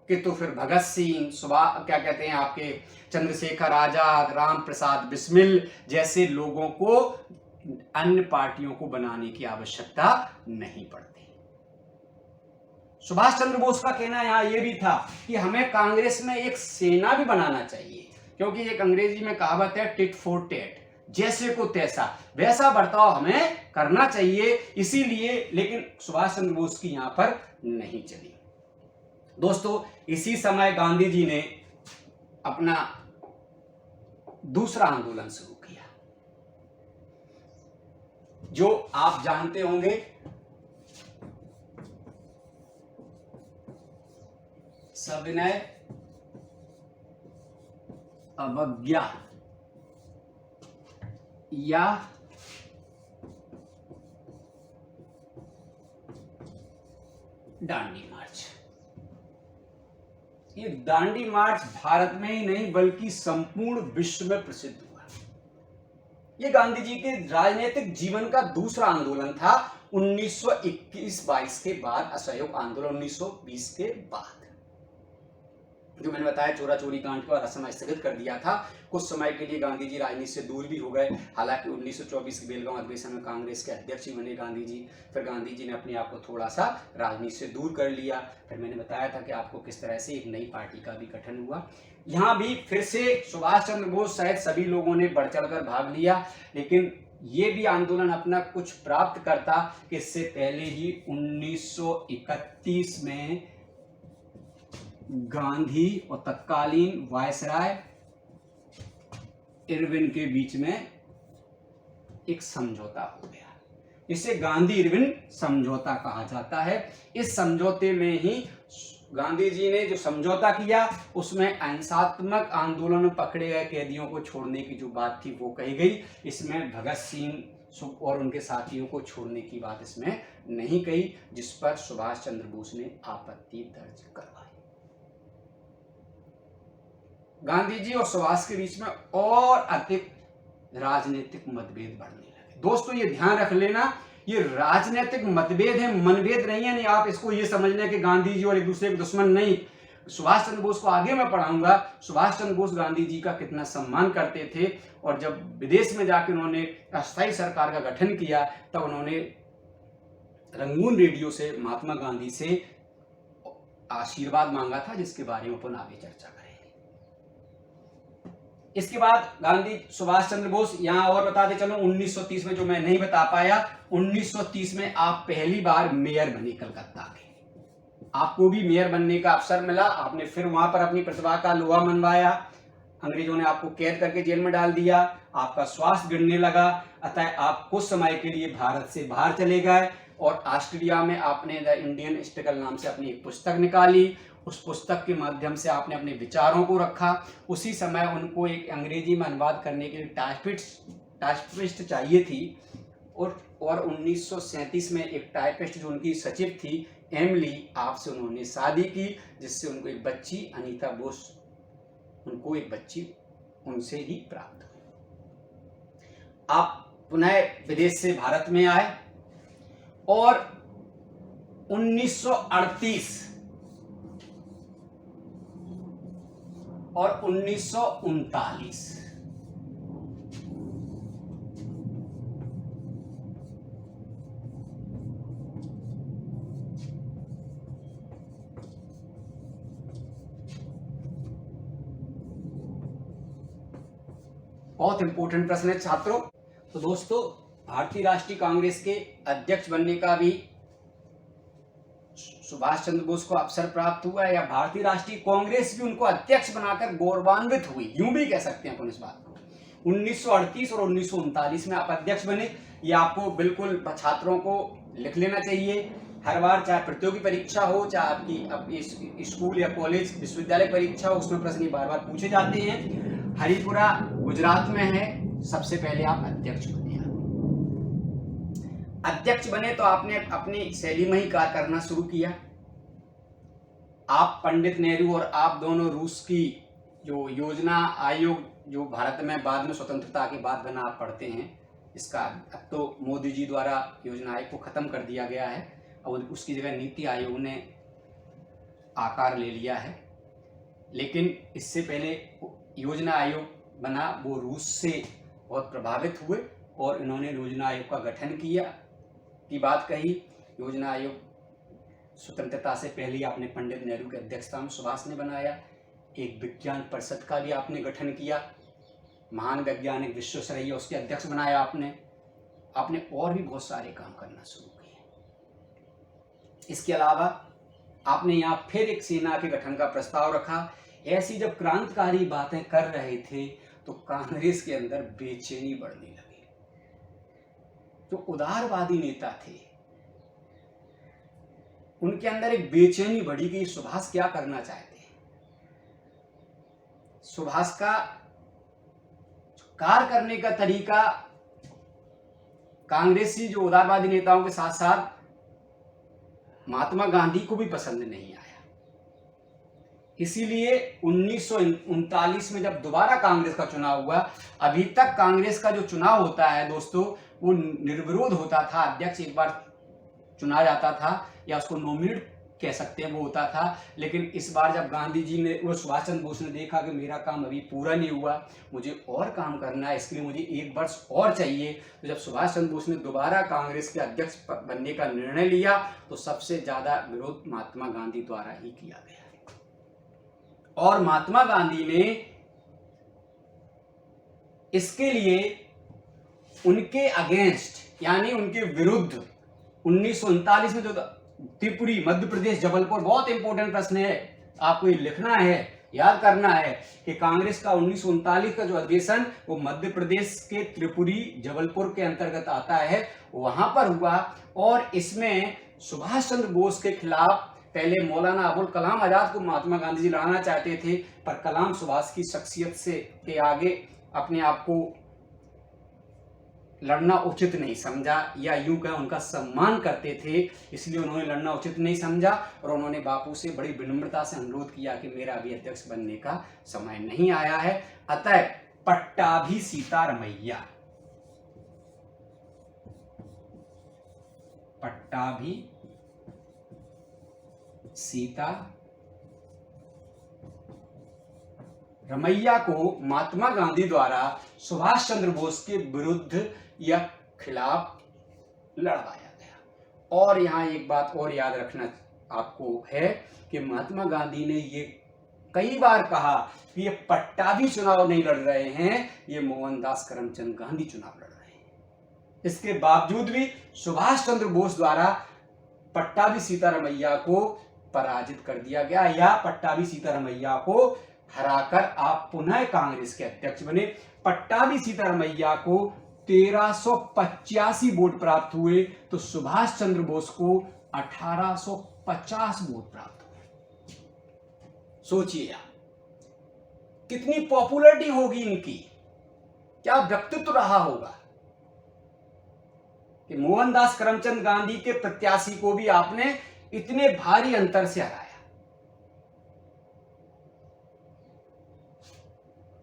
कि तो फिर भगत सिंह, क्या कहते हैं आपके चंद्रशेखर आजाद, राम प्रसाद बिस्मिल जैसे लोगों को अन्य पार्टियों को बनाने की आवश्यकता नहीं पड़ती। सुभाष चंद्र बोस का कहना यहां यह भी था कि हमें कांग्रेस में एक सेना भी बनाना चाहिए, क्योंकि एक अंग्रेजी में कहावत है टिट फॉर टैट, जैसे को तैसा, वैसा बर्ताव हमें करना चाहिए। इसीलिए, लेकिन सुभाष चंद्र बोस की यहां पर नहीं चली। दोस्तों, इसी समय गांधी जी ने अपना दूसरा आंदोलन शुरू किया, जो आप जानते होंगे, सविनय अवज्ञा या दांडी मार्च। ये दांडी मार्च भारत में ही नहीं बल्कि संपूर्ण विश्व में प्रसिद्ध हुआ। ये गांधी जी के राजनीतिक जीवन का दूसरा आंदोलन था 1921-22 के बाद, असहयोग आंदोलन 1920 के बाद, जो मैंने बताया चोरा चोरी कांड के बाद असम स्थगित कर दिया था। कुछ समय के लिए गांधी जी राजनीति से दूर भी हो गए। हालांकि 1924 के बेलगांव अधिवेशन में कांग्रेस के अध्यक्ष ही बने गांधी जी। फिर गांधी जी ने अपने आप को थोड़ा सा राजनीति से दूर कर लिया। फिर मैंने बताया था कि आपको किस तरह से एक नई पार्टी का भी गठन हुआ। यहाँ भी फिर से सुभाष चंद्र बोस सहित सभी लोगों ने बढ़ चढ़ कर भाग लिया, लेकिन ये भी आंदोलन अपना कुछ प्राप्त करता कि इससे पहले ही 1931 में गांधी और तत्कालीन वायसराय इरविन के बीच में एक समझौता हो गया। इसे गांधी इरविन समझौता कहा जाता है। इस समझौते में ही गांधी जी ने जो समझौता किया उसमें अहिंसात्मक आंदोलन में पकड़े गए कैदियों को छोड़ने की जो बात थी वो कही गई। इसमें भगत सिंह और उनके साथियों को छोड़ने की बात इसमें नहीं कही, जिस पर सुभाष चंद्र बोस ने आपत्ति दर्ज करवाई। गांधी जी और सुभाष के बीच में और अधिक राजनीतिक मतभेद बढ़ने लगे। दोस्तों ये ध्यान रख लेना, ये राजनीतिक मतभेद है, मनभेद नहीं है। नहीं आप इसको ये समझना कि गांधी जी और एक दूसरे के दुश्मन नहीं। सुभाष चंद्र बोस को आगे मैं पढ़ाऊंगा, सुभाष चंद्र बोस गांधी जी का कितना सम्मान करते थे, और जब विदेश में जाकर उन्होंने अस्थायी सरकार का गठन किया तब उन्होंने रंगून रेडियो से महात्मा गांधी से आशीर्वाद मांगा था, जिसके बारे में अपन आगे चर्चा करेंगे। इसके बाद गांधी सुभाष चंद्र बोस, यहां और बताते चलो 1930 में जो मैं नहीं बता पाया, 1930 में आप पहली बार मेयर बने कलकत्ता के। आपको भी मेयर बनने का अवसर मिला, आपने फिर वहां पर अपनी प्रतिभा का लोहा मनवाया। अंग्रेजों ने आपको कैद करके जेल में डाल दिया, आपका स्वास्थ्य गिरने लगा, अतः आप कुछ समय के लिए भारत से बाहर चले गए और ऑस्ट्रेलिया में आपने द इंडियन स्ट्रगल नाम से अपनी एक पुस्तक निकाली। उस पुस्तक के माध्यम से आपने अपने विचारों को रखा। उसी समय उनको एक अंग्रेजी में अनुवाद करने के लिए टाइपिस्ट चाहिए थी, और 1937 में एक टाइपिस्ट जो उनकी सचिव थी एमली, आपसे उन्होंने शादी की, जिससे उनको एक बच्ची अनीता बोस, उनको एक बच्ची उनसे ही प्राप्त हुई। आप पुनः विदेश से भारत में आए और 1938 और 1939 बहुत इंपॉर्टेंट प्रश्न है छात्रों। तो दोस्तों, भारतीय राष्ट्रीय कांग्रेस के अध्यक्ष बनने का भी सुभाष चंद्र बोस को अवसर प्राप्त हुआ, या भारतीय राष्ट्रीय कांग्रेस भी उनको अध्यक्ष बनाकर गौरवान्वित हुई, यूं भी कह सकते हैं अपन इस बात को। 1938 और 1939 में आप अध्यक्ष बने। ये आपको बिल्कुल छात्रों को लिख लेना चाहिए। हर बार चाहे प्रतियोगी परीक्षा हो, चाहे आपकी स्कूल या कॉलेज विश्वविद्यालय परीक्षा हो, उसमें प्रश्न बार बार पूछे जाते हैं। हरिपुरा गुजरात में है। सबसे पहले आप अध्यक्ष बने। अध्यक्ष बने तो आपने अपनी शैली में ही कार्य करना शुरू किया। आप पंडित नेहरू और आप दोनों रूस की जो योजना आयोग जो भारत में बाद में स्वतंत्रता के बाद बना, आप पढ़ते हैं इसका, अब तो मोदी जी द्वारा योजना आयोग को खत्म कर दिया गया है और उसकी जगह नीति आयोग ने आकार ले लिया है। लेकिन इससे पहले योजना आयोग बना, वो रूस से बहुत प्रभावित हुए और इन्होंने योजना आयोग का गठन किया की बात कही। योजना आयोग स्वतंत्रता से पहले आपने पंडित नेहरू की अध्यक्षता में सुभाष ने बनाया। एक विज्ञान परिषद का भी आपने गठन किया, महान वैज्ञानिक विश्वेश्वरैया उसके अध्यक्ष बनाया आपने और भी बहुत सारे काम करना शुरू किए। इसके अलावा आपने यहाँ फिर एक सेना के गठन का प्रस्ताव रखा। ऐसी जब क्रांतिकारी बातें कर रहे थे तो कांग्रेस के अंदर बेचैनी बढ़ने लगी। जो उदारवादी नेता थे उनके अंदर एक बेचैनी बढ़ी कि सुभाष क्या करना चाहते हैं। सुभाष का कार्य करने का तरीका कांग्रेसी जो उदारवादी नेताओं के साथ साथ महात्मा गांधी को भी पसंद नहीं आया। इसीलिए 1939 में जब दोबारा कांग्रेस का चुनाव हुआ, अभी तक कांग्रेस का जो चुनाव होता है दोस्तों वो निर्विरोध होता था। अध्यक्ष एक बार चुना जाता था या उसको नॉमिनेट कह सकते हैं वो होता था। लेकिन इस बार जब गांधी जी ने और सुभाष चंद्र बोस ने देखा कि मेरा काम अभी पूरा नहीं हुआ, मुझे और काम करना है, इसके लिए मुझे एक वर्ष और चाहिए, तो जब सुभाष चंद्र बोस ने दोबारा कांग्रेस के अध्यक्ष बनने का निर्णय लिया तो सबसे ज्यादा विरोध महात्मा गांधी द्वारा ही किया गया। और महात्मा गांधी ने इसके लिए उनके अगेंस्ट यानी उनके विरुद्ध 1939 में जो त्रिपुरी मध्य प्रदेश जबलपुर, बहुत इंपॉर्टेंट प्रश्न है, आपको ये लिखना है, याद करना है कि कांग्रेस का 1939 का जो अधिवेशन वो मध्य प्रदेश के त्रिपुरी जबलपुर के अंतर्गत आता है, वहां पर हुआ। और इसमें सुभाष चंद्र बोस के खिलाफ पहले मौलाना अबुल कलाम आजाद को महात्मा गांधी जी लड़ाना चाहते थे, पर कलाम सुभाष की शख्सियत से के आगे अपने आप को लड़ना उचित नहीं समझा, या यूं कहें उनका सम्मान करते थे, इसलिए उन्होंने लड़ना उचित नहीं समझा और उन्होंने बापू से बड़ी विनम्रता से अनुरोध किया कि मेरा अभी अध्यक्ष बनने का समय नहीं आया है। अतः पट्टाभी सीतारमैया, पट्टाभी सीता रमैया को महात्मा गांधी द्वारा सुभाष चंद्र बोस के विरुद्ध या खिलाफ लड़वाया गया। और यहां एक बात और याद रखना आपको है कि महात्मा गांधी ने ये कई बार कहा कि ये पट्टाभी चुनाव नहीं लड़ रहे हैं, ये मोहनदास करमचंद गांधी चुनाव लड़ रहे हैं। इसके बावजूद भी सुभाष चंद्र बोस द्वारा पट्टाभी सीतारमैया को पराजित कर दिया गया, या पट्टाभी सीतारमैया को हराकर आप पुनः कांग्रेस के अध्यक्ष बने। पट्टाभी सीतारमैया को 1385 वोट प्राप्त हुए, तो सुभाष चंद्र बोस को 1850 वोट प्राप्त हुए। सोचिए आप कितनी पॉपुलैरिटी होगी इनकी, क्या व्यक्तित्व रहा होगा कि मोहनदास करमचंद गांधी के प्रत्याशी को भी आपने इतने भारी अंतर से हराया।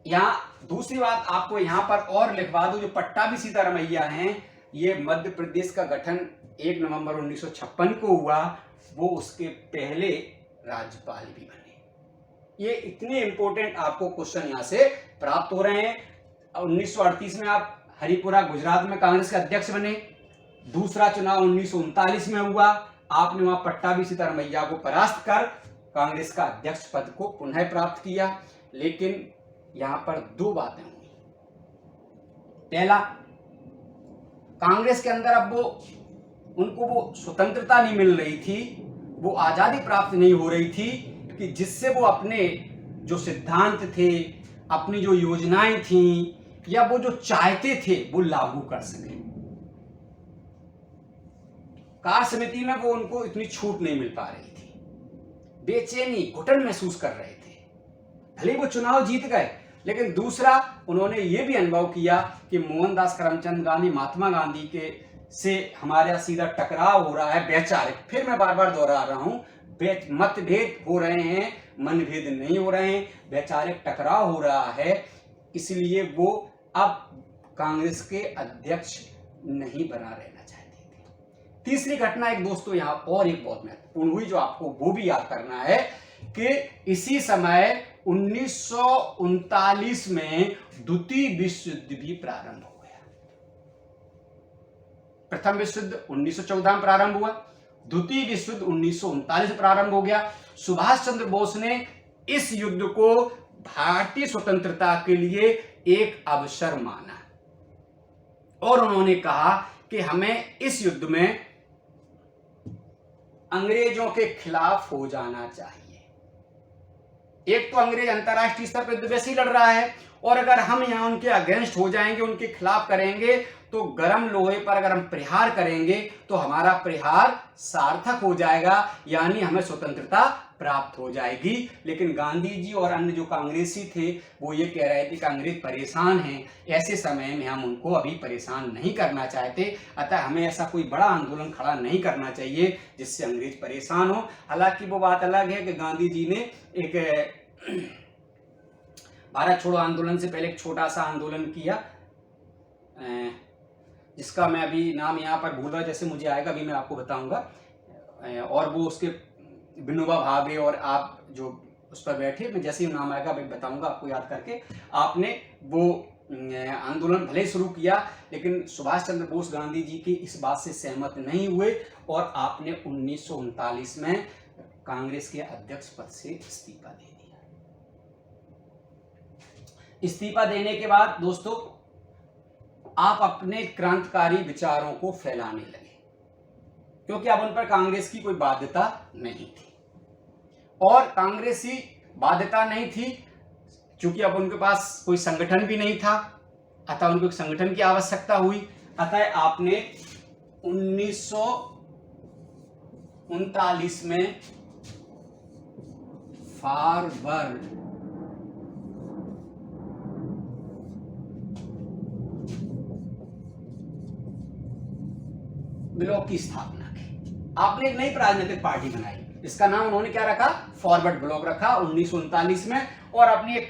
यहां दूसरी बात आपको यहां पर और लिखवा दूं, जो पट्टाभी सीतारमैया हैं, ये मध्य प्रदेश का गठन 1 नवंबर 1956 को हुआ, वो उसके पहले राज्यपाल भी बने। ये इतने इंपॉर्टेंट आपको क्वेश्चन यहां से प्राप्त हो रहे हैं। 1938 में आप हरिपुरा गुजरात में कांग्रेस के अध्यक्ष बने। दूसरा चुनाव 1939 में हुआ, आपने वहां पट्टाभी सीतारमैया को परास्त कर कांग्रेस का अध्यक्ष पद को पुनः प्राप्त किया। लेकिन यहां पर दो बातें हुई। पहला, कांग्रेस के अंदर अब उनको वो स्वतंत्रता नहीं मिल रही थी, वो आजादी प्राप्त नहीं हो रही थी कि जिससे वो अपने जो सिद्धांत थे, अपनी जो योजनाएं थी, या वो जो चाहते थे वो लागू कर सके। कार्य समिति में वो उनको इतनी छूट नहीं मिल पा रही थी, बेचैनी घुटन महसूस कर रहे थे। भले वो चुनाव जीत गए, लेकिन दूसरा उन्होंने ये भी अनुभव किया कि मोहनदास करमचंद गांधी, महात्मा गांधी के से हमारा सीधा टकराव हो रहा है, वैचारिक, फिर मैं बार बार दोहरा रहा हूं, मतभेद हो रहे हैं, मनभेद नहीं हो रहे हैं, वैचारिक टकराव हो रहा है, इसलिए वो अब कांग्रेस के अध्यक्ष नहीं बना रहना चाहते थे। तीसरी घटना एक दोस्तों यहां और एक बहुत महत्वपूर्ण हुई, जो आपको वो भी याद करना है कि इसी समय 1939 में द्वितीय विश्व युद्ध भी प्रारंभ हो गया। प्रथम विश्व युद्ध 1914 में प्रारंभ हुआ, द्वितीय विश्व युद्ध 1939 में प्रारंभ हो गया। सुभाष चंद्र बोस ने इस युद्ध को भारतीय स्वतंत्रता के लिए एक अवसर माना और उन्होंने कहा कि हमें इस युद्ध में अंग्रेजों के खिलाफ हो जाना चाहिए। एक तो अंग्रेज अंतरराष्ट्रीय स्तर पर वैसे ही लड़ रहा है, और अगर हम यहां उनके अगेंस्ट हो जाएंगे, उनके खिलाफ करेंगे, तो गर्म लोहे पर अगर हम प्रहार करेंगे तो हमारा प्रहार सार्थक हो जाएगा, यानी हमें स्वतंत्रता प्राप्त हो जाएगी। लेकिन गांधी जी और अन्य जो कांग्रेसी थे वो ये कह रहे थे कि अंग्रेज परेशान हैं, ऐसे समय में हम उनको अभी परेशान नहीं करना चाहते, अतः हमें ऐसा कोई बड़ा आंदोलन खड़ा नहीं करना चाहिए जिससे अंग्रेज परेशान हो। हालांकि वो बात अलग है कि गांधी जी ने एक भारत छोड़ो आंदोलन से पहले एक छोटा सा आंदोलन किया, जिसका मैं अभी नाम यहाँ पर भूल रहा, जैसे मुझे आएगा अभी मैं आपको बताऊंगा, और वो उसके विनोबा भावे और आप जो उस पर बैठे, मैं जैसे ही नाम आएगा अभी बताऊंगा आपको याद करके। आपने वो आंदोलन भले शुरू किया, लेकिन सुभाष चंद्र बोस गांधी जी की इस बात से सहमत नहीं हुए और आपने 1939 में कांग्रेस के अध्यक्ष पद से इस्तीफा दे दिया। इस्तीफा देने के बाद दोस्तों आप अपने क्रांतिकारी विचारों को फैलाने लगे, क्योंकि अब उन पर कांग्रेस की कोई बाध्यता नहीं थी, और कांग्रेसी बाध्यता नहीं थी क्योंकि अब उनके पास कोई संगठन भी नहीं था, अतः उनको एक संगठन की आवश्यकता हुई। अतः आपने 1939 में फॉरवर्ड ब्लॉक की स्थापना की। आपने एक नई राजनीतिक पार्टी बनाई, इसका नाम उन्होंने क्या रखा, फॉरवर्ड ब्लॉक रखा 1939 में, और अपनी एक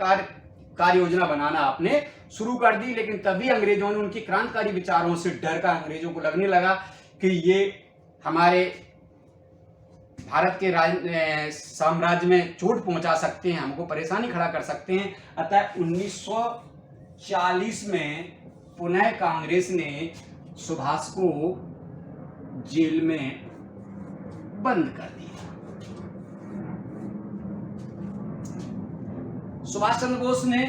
कार्य योजना बनाना आपने शुरू कर दी। लेकिन तभी अंग्रेजों ने उनकी क्रांतिकारी विचारों से डर का अंग्रेजों को लगने लगा कि ये हमारे भारत के साम्राज्य में चोट पहुंचा सकते हैं, हमको परेशानी खड़ा कर सकते हैं। अतः 1940 में पुनः कांग्रेस ने सुभाष को जेल में बंद कर दिया। सुभाष चंद्र बोस ने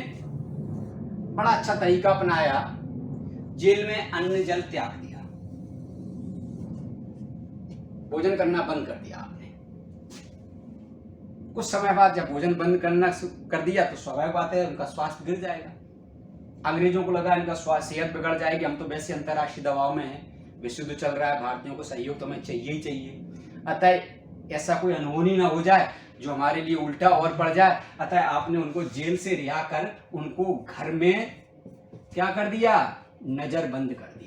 बड़ा अच्छा तरीका अपनाया, जेल में अन्न जल त्याग दिया, भोजन करना बंद कर दिया आपने। कुछ समय बाद जब भोजन बंद करना कर दिया तो स्वाभाविक बात है उनका स्वास्थ्य गिर जाएगा। अंग्रेजों को लगा इनका स्वास्थ्य, सेहत बिगड़ जाएगी, हम तो वैसे अंतर्राष्ट्रीय दबाव में हैं, विश्व युद्ध चल रहा है, भारतीयों को सहयोग तो हमें चाहिए ही चाहिए, अतः ऐसा कोई अनहोनी ना हो जाए जो हमारे लिए उल्टा और बढ़ जाए। अतः आपने उनको जेल से रिहा कर उनको घर में क्या कर दिया, नजरबंद कर दिया।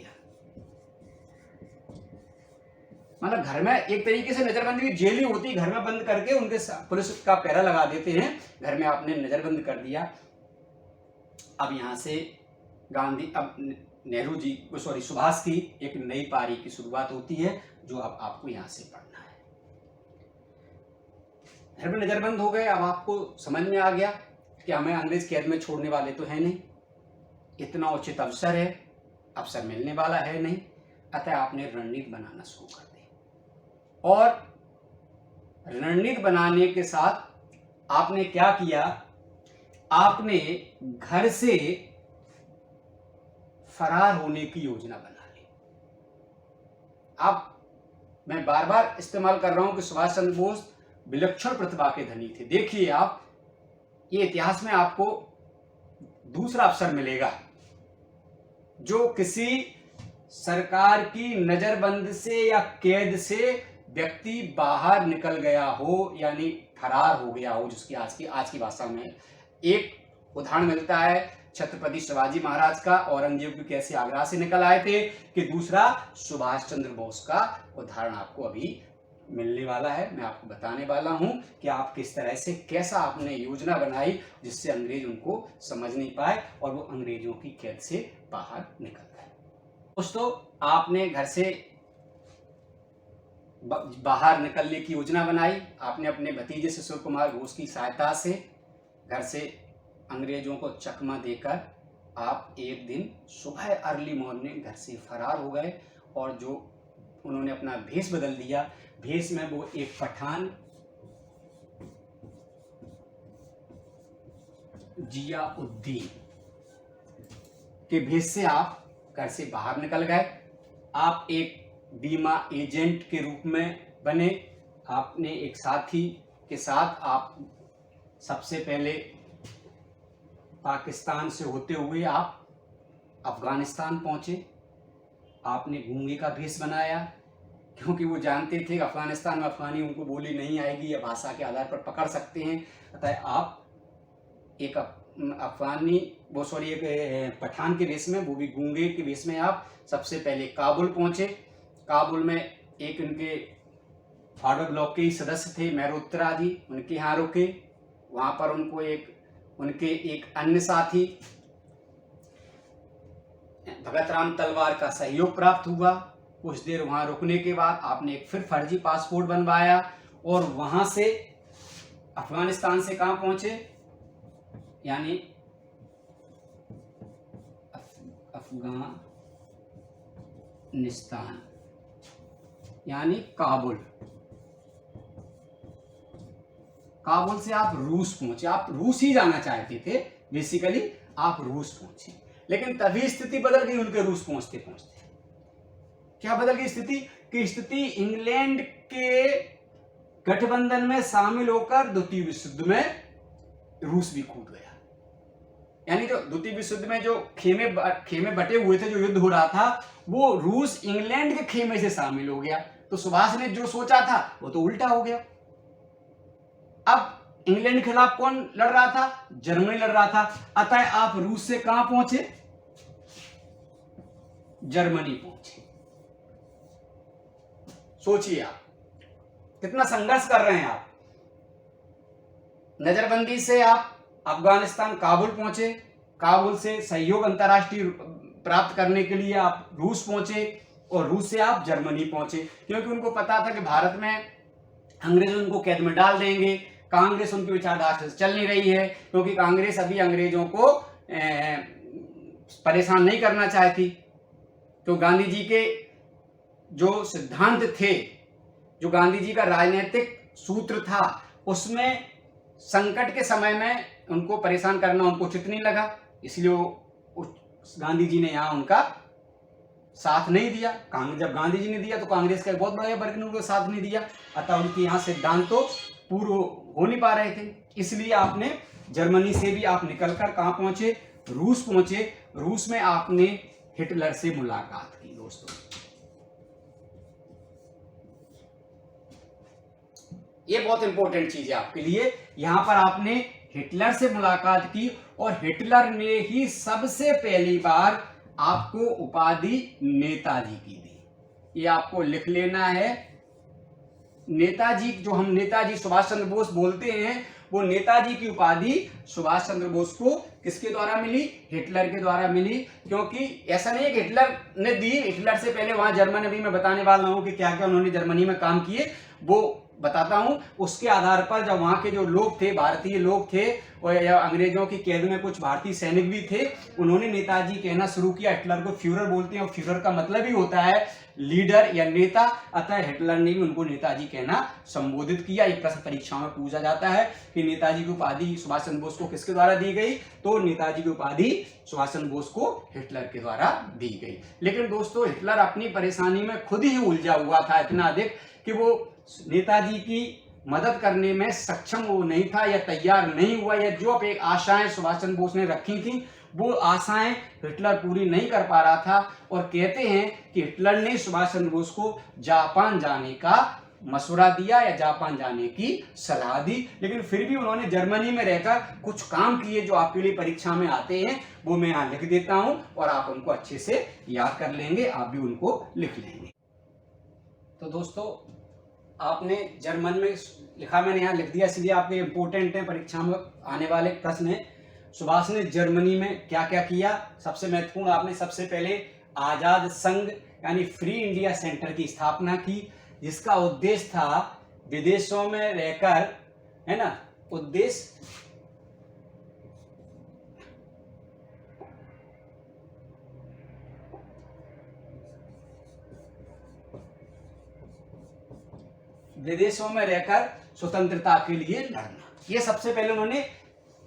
मतलब घर में एक तरीके से नजरबंदी, जेल ही होती, घर में बंद करके उनके पुलिस का पहरा लगा देते हैं, घर में आपने नजरबंद कर दिया। अब यहां से गांधी, अब नेहरू जी, सॉरी सुभाष की एक नई पारी की शुरुआत होती है, जो अब आपको यहां से पढ़ना है। घर में नजरबंद हो गए, अब आपको समझ में आ गया कि हमें अंग्रेज कैद में छोड़ने वाले तो है नहीं, इतना उचित अवसर है, अवसर मिलने वाला है नहीं, अतः आपने रणनीति बनाना शुरू कर दी। और रणनीति बनाने के साथ आपने क्या किया, आपने घर से फरार होने की योजना बना ली। अब मैं बार बार इस्तेमाल कर रहा हूं कि सुभाष चंद्र बोस विलक्षण प्रतिभा के धनी थे। देखिए आप, ये इतिहास में आपको दूसरा अवसर मिलेगा जो किसी सरकार की नजरबंद से या कैद से व्यक्ति बाहर निकल गया हो, यानी फरार हो गया हो, जिसकी आज की भाषा में एक उदाहरण मिलता है छत्रपति शिवाजी महाराज का, औरंगजेब कैसे आगरा से निकल आए थे, कि दूसरा सुभाष चंद्र बोस का उदाहरण आपको अभी मिलने वाला है। मैं आपको बताने वाला हूं कि आप किस तरह से, कैसा आपने योजना बनाई जिससे अंग्रेज उनको समझ नहीं पाए और वो अंग्रेजों की कैद से बाहर निकल गए। दोस्तों, आपने घर से बाहर निकलने की योजना बनाई, आपने अपने भतीजे शिशिर कुमार घोष की सहायता से घर से अंग्रेजों को चकमा देकर आप एक दिन सुबह अर्ली मॉर्निंग घर से फरार हो गए, और जो उन्होंने अपना भेष बदल दिया, भेष में वो एक पठान जियाउद्दीन के भेष से आप घर से बाहर निकल गए। आप एक बीमा एजेंट के रूप में बने, आपने एक साथी के साथ आप सबसे पहले पाकिस्तान से होते हुए आप अफगानिस्तान पहुंचे। आपने गूंगे का भेष बनाया, क्योंकि वो जानते थे कि अफगानिस्तान में अफगानी उनको बोली नहीं आएगी या भाषा के आधार पर पकड़ सकते हैं, अतः आप एक एक पठान के भेष में, वो भी गूंगे के भेष में आप सबसे पहले काबुल पहुंचे। काबुल में एक उनके फॉरवर्ड ब्लॉक के ही सदस्य थे मेहरोत्रा जी, उनके यहाँ रुके। वहां पर उनको उनके एक अन्य साथी भगत राम तलवार का सहयोग प्राप्त हुआ। कुछ देर वहां रुकने के बाद आपने एक फिर फर्जी पासपोर्ट बनवाया और वहां से अफगानिस्तान से कहां पहुंचे, यानी अफगानिस्तान यानी काबुल। काबुल से आप रूस पहुंचे। आप रूस ही जाना चाहते थे, बेसिकली आप रूस पहुंचे। लेकिन तभी स्थिति बदल गई उनके रूस पहुंचते पहुंचते। क्या बदल गई स्थिति? कि स्थिति इंग्लैंड के गठबंधन में शामिल होकर द्वितीय विश्व युद्ध में रूस भी कूद गया। यानी जो द्वितीय विश्व युद्ध में जो खेमे बटे हुए थे, जो युद्ध हो रहा था, वो रूस इंग्लैंड के खेमे से शामिल हो गया। तो सुभाष ने जो सोचा था वो तो उल्टा हो गया। अब इंग्लैंड के खिलाफ कौन लड़ रहा था? जर्मनी लड़ रहा था। अतः आप रूस से कहां पहुंचे? जर्मनी पहुंचे। सोचिए आप कितना संघर्ष कर रहे हैं। आप नजरबंदी से आप अफगानिस्तान काबुल पहुंचे, काबुल से सहयोग अंतर्राष्ट्रीय प्राप्त करने के लिए आप रूस पहुंचे, और रूस से आप जर्मनी पहुंचे, क्योंकि उनको पता था कि भारत में अंग्रेज उनको कैद में डाल देंगे। कांग्रेस उनकी विचारधारा से चल नहीं रही है, क्योंकि कांग्रेस अभी अंग्रेजों को परेशान नहीं करना चाहती। तो गांधी जी के जो सिद्धांत थे, जो गांधी जी का राजनीतिक सूत्र था, उसमें संकट के समय में उनको परेशान करना उनको उचित नहीं लगा, इसलिए गांधी जी ने यहाँ उनका साथ नहीं दिया। जब गांधी जी ने दिया तो कांग्रेस का एक बहुत बड़ा वर्ग ने उनको साथ नहीं दिया, अतः उनके यहाँ सिद्धांत तो पूर्ण हो नहीं पा रहे थे। इसलिए आपने जर्मनी से भी आप निकलकर कहाँ पहुंचे? रूस पहुंचे। रूस में आपने हिटलर से मुलाकात की। दोस्तों, ये बहुत इंपॉर्टेंट चीज है आपके लिए। यहां पर आपने हिटलर से मुलाकात की, और हिटलर ने ही सबसे पहली बार आपको उपाधि नेताजी की दी। ये आपको लिख लेना है। नेताजी, जो हम नेताजी सुभाष चंद्र बोस बोलते हैं, वो नेताजी की उपाधि सुभाष चंद्र बोस को किसके द्वारा मिली? हिटलर के द्वारा मिली। क्योंकि ऐसा नहीं है कि हिटलर ने दी, हिटलर से पहले वहां जर्मनी, अभी मैं बताने वाला हूं कि क्या क्या उन्होंने जर्मनी में काम किए, वो बताता हूं। उसके आधार पर जब वहां के जो लोग थे, भारतीय लोग थे, और अंग्रेजों की कैद में कुछ भारतीय सैनिक भी थे, उन्होंने नेताजी कहना शुरू किया। हिटलर को फ्यूरर बोलते हैं, और फ्यूरर का मतलब ही होता है लीडर या नेता। अतः हिटलर ने भी उनको नेताजी कहना संबोधित किया। एक प्रश्न परीक्षा में पूछा जाता है कि नेताजी की उपाधि सुभाष चंद्र बोस को किसके द्वारा दी गई? तो नेताजी की उपाधि सुभाष चंद्र बोस को हिटलर के द्वारा दी गई। लेकिन दोस्तों, हिटलर अपनी परेशानी में खुद ही उलझा हुआ था इतना अधिक कि वो नेताजी की मदद करने में सक्षम वो नहीं था, या तैयार नहीं हुआ, या जो एक आशाएं सुभाष चंद्र बोस ने रखी थी, वो आशाएं हिटलर पूरी नहीं कर पा रहा था। और कहते हैं कि हिटलर ने सुभाष चंद्र बोस को जापान जाने का मशवरा दिया, या जापान जाने की सलाह दी। लेकिन फिर भी उन्होंने जर्मनी में रहकर कुछ काम किए जो आपके लिए परीक्षा में आते हैं। वो मैं यहाँ लिख देता हूं, और आप उनको अच्छे से याद कर लेंगे, आप भी उनको लिख लेंगे। तो दोस्तों, आपने जर्मन में लिखा, मैंने यहाँ लिख दिया, इसलिए आपके इंपॉर्टेंट है, परीक्षा में आने वाले प्रश्न है। सुभाष ने जर्मनी में क्या क्या किया? सबसे महत्वपूर्ण, आपने सबसे पहले आजाद संघ यानी फ्री इंडिया सेंटर की स्थापना की, जिसका उद्देश्य था विदेशों में रहकर, है ना, उद्देश्य विदेशों में रहकर स्वतंत्रता के लिए लड़ना। ये सबसे पहले उन्होंने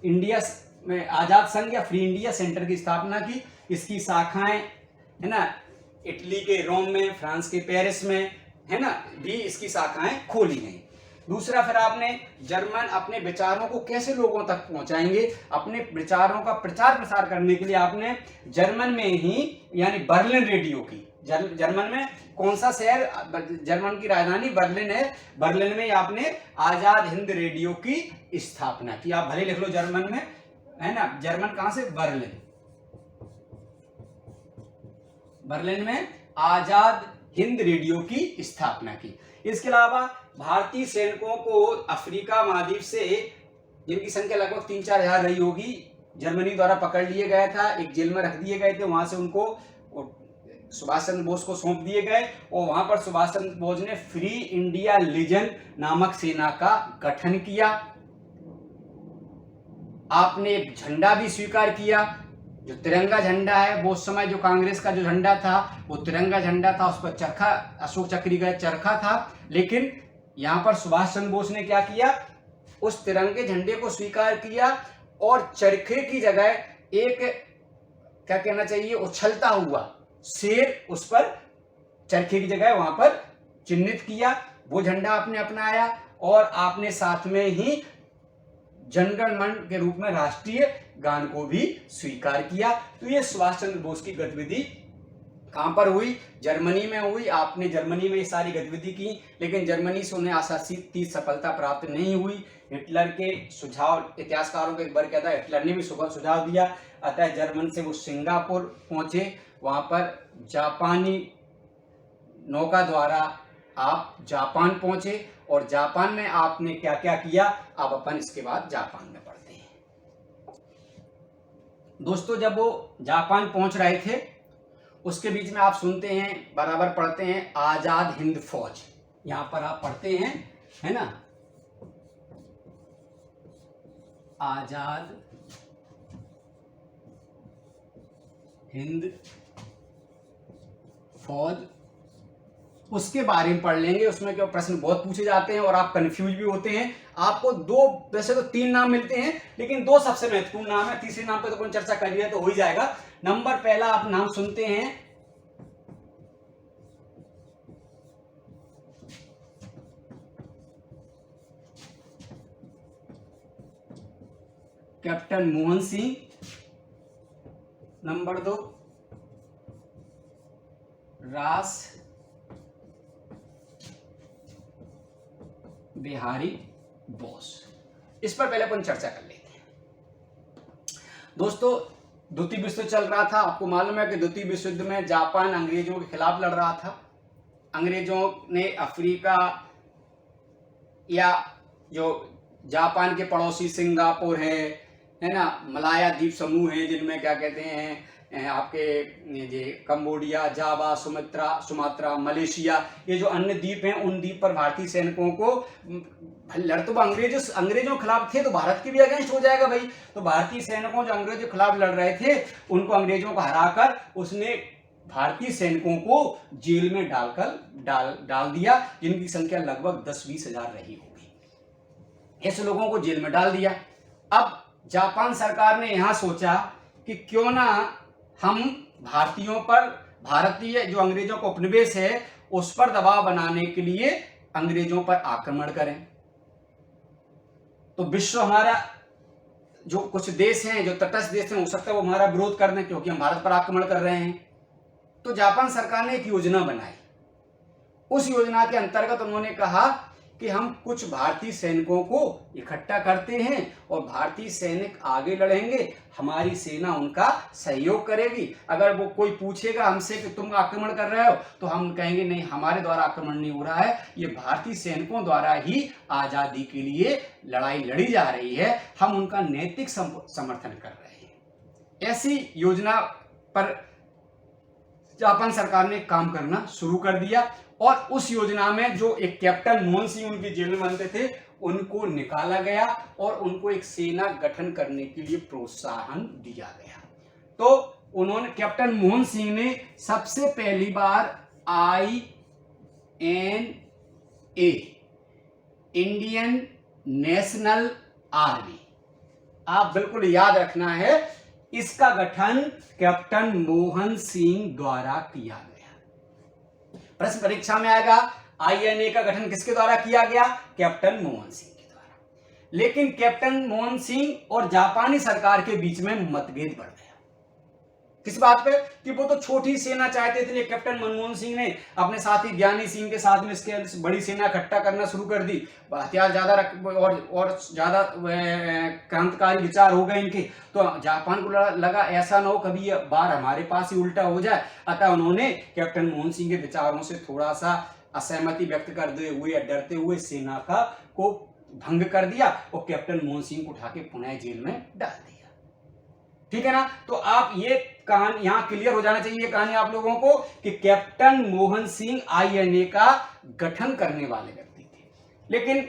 इंडिया में आजाद संघ या फ्री इंडिया सेंटर की स्थापना की। इसकी शाखाएं, है ना, इटली के रोम में, फ्रांस के पेरिस में, है ना, भी इसकी शाखाएं खोली गई। दूसरा, फिर आपने जर्मन अपने विचारों को कैसे लोगों तक पहुंचाएंगे, अपने विचारों का प्रचार प्रसार करने के लिए आपने जर्मन में ही, यानी बर्लिन रेडियो की, जर्मन में कौन सा शहर, जर्मन की राजधानी बर्लिन है, बर्लिन में आपने आजाद हिंद रेडियो की स्थापना की। आप भले लिख लो जर्मन में, है ना, जर्मन कहां से? बर्लिन। बर्लिन में आजाद हिंद रेडियो की स्थापना की। इसके अलावा भारतीय सैनिकों को अफ्रीका महाद्वीप से, जिनकी संख्या लगभग 3-4 हजार रही होगी, जर्मनी द्वारा पकड़ लिए गया था, एक जेल में रख दिए गए थे, वहां से उनको सुभाष चंद्र बोस को सौंप दिए गए, और वहां पर सुभाष चंद्र बोस ने फ्री इंडिया लीजन नामक सेना का गठन किया। आपने एक झंडा भी स्वीकार किया, जो तिरंगा झंडा है, वो उस समय जो कांग्रेस का जो झंडा था वो तिरंगा झंडा था, उस पर चरखा, अशोक चक्री का चरखा था। लेकिन यहां पर सुभाष चंद्र बोस ने क्या किया? उस तिरंगे झंडे को स्वीकार किया, और चरखे की जगह एक क्या कहना चाहिए, उछलता हुआ शेर उस पर चरखे की जगह वहां पर चिन्हित किया, वो झंडा आपने अपनाया और आपने साथ में ही जनगण मन के रूप में राष्ट्रीय गान को भी स्वीकार किया। तो ये सुभाष चंद्र बोस की गतिविधि कहां पर हुई, जर्मनी में हुई। आपने जर्मनी में ये सारी गतिविधि की, लेकिन जर्मनी से उन्हें आशातीत सफलता प्राप्त नहीं हुई। हिटलर के सुझाव, इतिहासकारों को एक बार कहता है हिटलर ने भी सुझाव दिया, अतः जर्मन से वो सिंगापुर पहुंचे, वहां पर जापानी नौका द्वारा आप जापान पहुंचे और जापान में आपने क्या क्या किया, अब अपन इसके बाद जापान में पढ़ते हैं। दोस्तों जब वो जापान पहुंच रहे थे उसके बीच में आप सुनते हैं, बराबर पढ़ते हैं, आजाद हिंद फौज, यहां पर आप पढ़ते हैं, है ना, आजाद हिंद फौज, उसके बारे में पढ़ लेंगे। उसमें क्या प्रश्न बहुत पूछे जाते हैं और आप कंफ्यूज भी होते हैं। आपको दो, वैसे तो 3 नाम मिलते हैं, लेकिन 2 सबसे महत्वपूर्ण नाम है, तीसरे नाम पे तो अपन चर्चा कर लिया तो हो ही जाएगा। नंबर पहला आप नाम सुनते हैं कैप्टन मोहन सिंह, नंबर 2 रास बिहारी बोस। इस पर पहले अपन चर्चा कर लेते हैं। दोस्तों द्वितीय विश्व चल रहा था, आपको मालूम है कि द्वितीय विश्व युद्ध में जापान अंग्रेजों के खिलाफ लड़ रहा था। अंग्रेजों ने अफ्रीका या जो जापान के पड़ोसी सिंगापुर है ना, मलाया द्वीप समूह है जिनमें क्या कहते हैं आपके ये कंबोडिया, जावा, सुमात्रा, मलेशिया, ये जो अन्य द्वीप हैं, उन द्वीप पर भारतीय सैनिकों को लड़, तो अंग्रेजों के खिलाफ थे तो भारत के भी अगेंस्ट हो जाएगा भाई। तो भारतीय सैनिकों जो अंग्रेजों के खिलाफ लड़ रहे थे उनको अंग्रेजों को हराकर उसने भारतीय सैनिकों को जेल में डाल दिया, जिनकी संख्या लगभग 10-20 हजार रही होगी। ऐसे लोगों को जेल में डाल दिया। अब जापान सरकार ने यहां सोचा कि क्यों ना हम भारतीयों पर, भारतीय जो अंग्रेजों का उपनिवेश है उस पर दबाव बनाने के लिए अंग्रेजों पर आक्रमण करें। तो विश्व हमारा जो कुछ देश हैं, जो तटस्थ देश हैं, हो सकता है वो हमारा विरोध कर दें क्योंकि हम भारत पर आक्रमण कर रहे हैं। तो जापान सरकार ने एक योजना बनाई। उस योजना के अंतर्गत उन्होंने कहा कि हम कुछ भारतीय सैनिकों को इकट्ठा करते हैं और भारतीय सैनिक आगे लड़ेंगे, हमारी सेना उनका सहयोग करेगी। अगर वो कोई पूछेगा हमसे कि तुम आक्रमण कर रहे हो तो हम कहेंगे नहीं, हमारे द्वारा आक्रमण नहीं हो रहा है, ये भारतीय सैनिकों द्वारा ही आजादी के लिए लड़ाई लड़ी जा रही है, हम उनका नैतिक समर्थन कर रहे हैं। ऐसी योजना पर जापान सरकार ने काम करना शुरू कर दिया और उस योजना में जो एक कैप्टन मोहन सिंह उनके जेल में बनते थे उनको निकाला गया और उनको एक सेना गठन करने के लिए प्रोत्साहन दिया गया। तो उन्होंने, कैप्टन मोहन सिंह ने सबसे पहली बार INA, इंडियन नेशनल आर्मी, आप बिल्कुल याद रखना है, इसका गठन कैप्टन मोहन सिंह द्वारा किया गया। प्रश्न परीक्षा में आएगा INA का गठन किसके द्वारा किया गया, कैप्टन मोहन सिंह के द्वारा। लेकिन कैप्टन मोहन सिंह और जापानी सरकार के बीच में मतभेद बढ़ गया। किस बात पे, कि वो तो छोटी सेना चाहते थे, कैप्टन मनमोहन सिंह ने अपने साथी ज्ञानी सिंह के साथ में इसके बड़ी सेना इकट्ठा करना शुरू कर दी। हथियार ज्यादा और ज्यादा क्रांतिकारी विचार हो गए इनके, तो जापान को लगा ऐसा ना हो कभी ये बार हमारे पास ही उल्टा हो जाए। अतः उन्होंने कैप्टन मोहन सिंह के विचारों से थोड़ा सा असहमति व्यक्त करते हुए या डरते हुए सेना को भंग कर दिया और कैप्टन मोहन सिंह को उठा के पुनः जेल में डाल दिया। ठीक है ना। तो आप ये कहानी यहां क्लियर हो जाना चाहिए, ये कहानी आप लोगों को, कि कैप्टन मोहन सिंह INA का गठन करने वाले व्यक्ति थे। लेकिन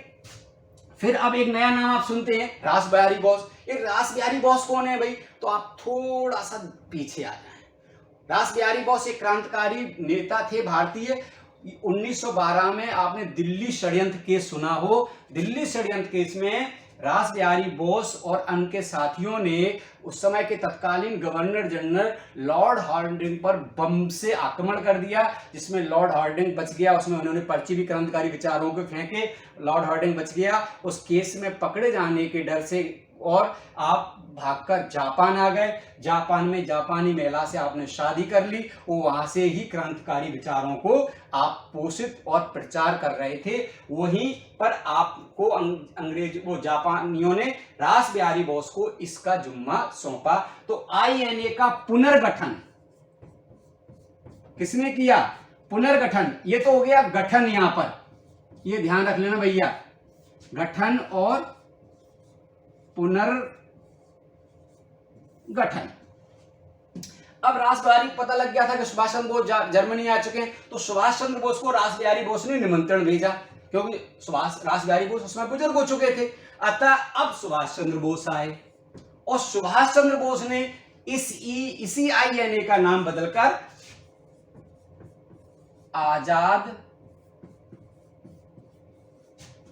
फिर अब एक नया नाम आप सुनते हैं, रास बिहारी बोस। ये रास बिहारी बोस कौन है भाई, तो आप थोड़ा सा पीछे आ जाएं। रास बिहारी बोस एक क्रांतिकारी नेता थे भारतीय। 1912 में आपने दिल्ली षड्यंत्र केस सुना हो। दिल्ली षड्यंत्र केस में रास बिहारी बोस और उनके साथियों ने उस समय के तत्कालीन गवर्नर जनरल लॉर्ड हार्डिंग पर बम से आक्रमण कर दिया, जिसमें लॉर्ड हार्डिंग बच गया। उसमें उन्होंने पर्ची भी क्रांतिकारी विचारों के फेंके, लॉर्ड हार्डिंग बच गया। उस केस में पकड़े जाने के डर से और आप भागकर जापान आ गए। जापान में जापानी महिला से आपने शादी कर ली। वो वहां से ही क्रांतिकारी विचारों को आप पोषित और प्रचार कर रहे थे। वहीं पर आपको अंग्रेज वो जापानियों ने रास बिहारी बोस को इसका जुम्मा सौंपा। तो आईएनए का पुनर्गठन किसने किया? पुनर्गठन। ये तो हो गया गठन, यहां पर ये ध्यान रख लेना भैया, गठन और पुनर्गठन। अब रास बिहारी को पता लग गया था कि सुभाष चंद्र बोस जर्मनी आ चुके हैं, तो सुभाष चंद्र बोस को रास बिहारी बोस ने निमंत्रण भेजा, क्योंकि रास बिहारी बोस उसमें बुजुर्ग हो चुके थे। अतः अब सुभाष चंद्र बोस आए और सुभाष चंद्र बोस ने इसी आईएनए का नाम बदलकर आजाद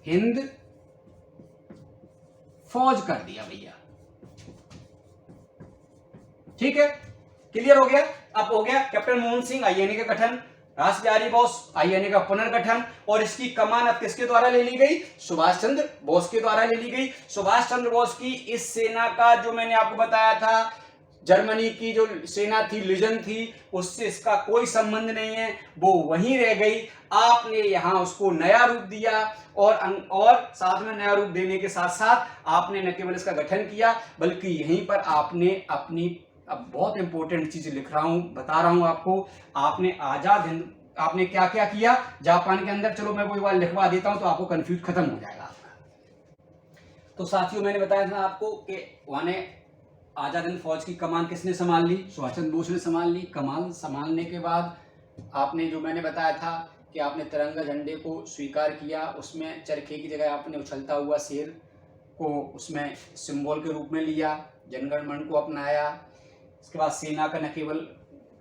हिंद फौज कर दिया भैया। ठीक है, क्लियर हो गया। अब हो गया कैप्टन मोहन सिंह आईएनए का गठन, रास बिहारी बोस आईएनए का पुनर्गठन, और इसकी कमान अब किसके द्वारा ले ली गई? सुभाष चंद्र बोस के द्वारा ले ली गई। सुभाष चंद्र बोस की इस सेना का, जो मैंने आपको बताया था, जर्मनी की जो सेना थी, लीजन थी, उससे इसका कोई संबंध नहीं है, वो वहीं रह गई। आपने यहां उसको नया रूप दिया और साथ में नया रूप देने के साथ साथ आपने न केवल इसका गठन किया, बल्कि यहीं पर आपने अपनी, अब बहुत इंपॉर्टेंट चीज लिख रहा हूं, बता रहा हूं आपको, आपने आजाद हिंद, आपने क्या क्या किया जापान के अंदर। चलो मैं वो एक बार लिखवा देता हूं तो आपको कंफ्यूज खत्म हो जाएगा आपका। तो साथियों, मैंने बताया था आपको कि वहां आजाद हिंद फौज की कमान किसने संभाल ली? सुभाष चंद्र बोस ने संभाल ली। कमान संभालने के बाद आपने, जो मैंने बताया था कि आपने तिरंगा झंडे को स्वीकार किया, उसमें चरखे की जगह आपने उछलता हुआ शेर को उसमें सिंबल के रूप में लिया, जनगण मन को अपनाया। इसके बाद सेना का न केवल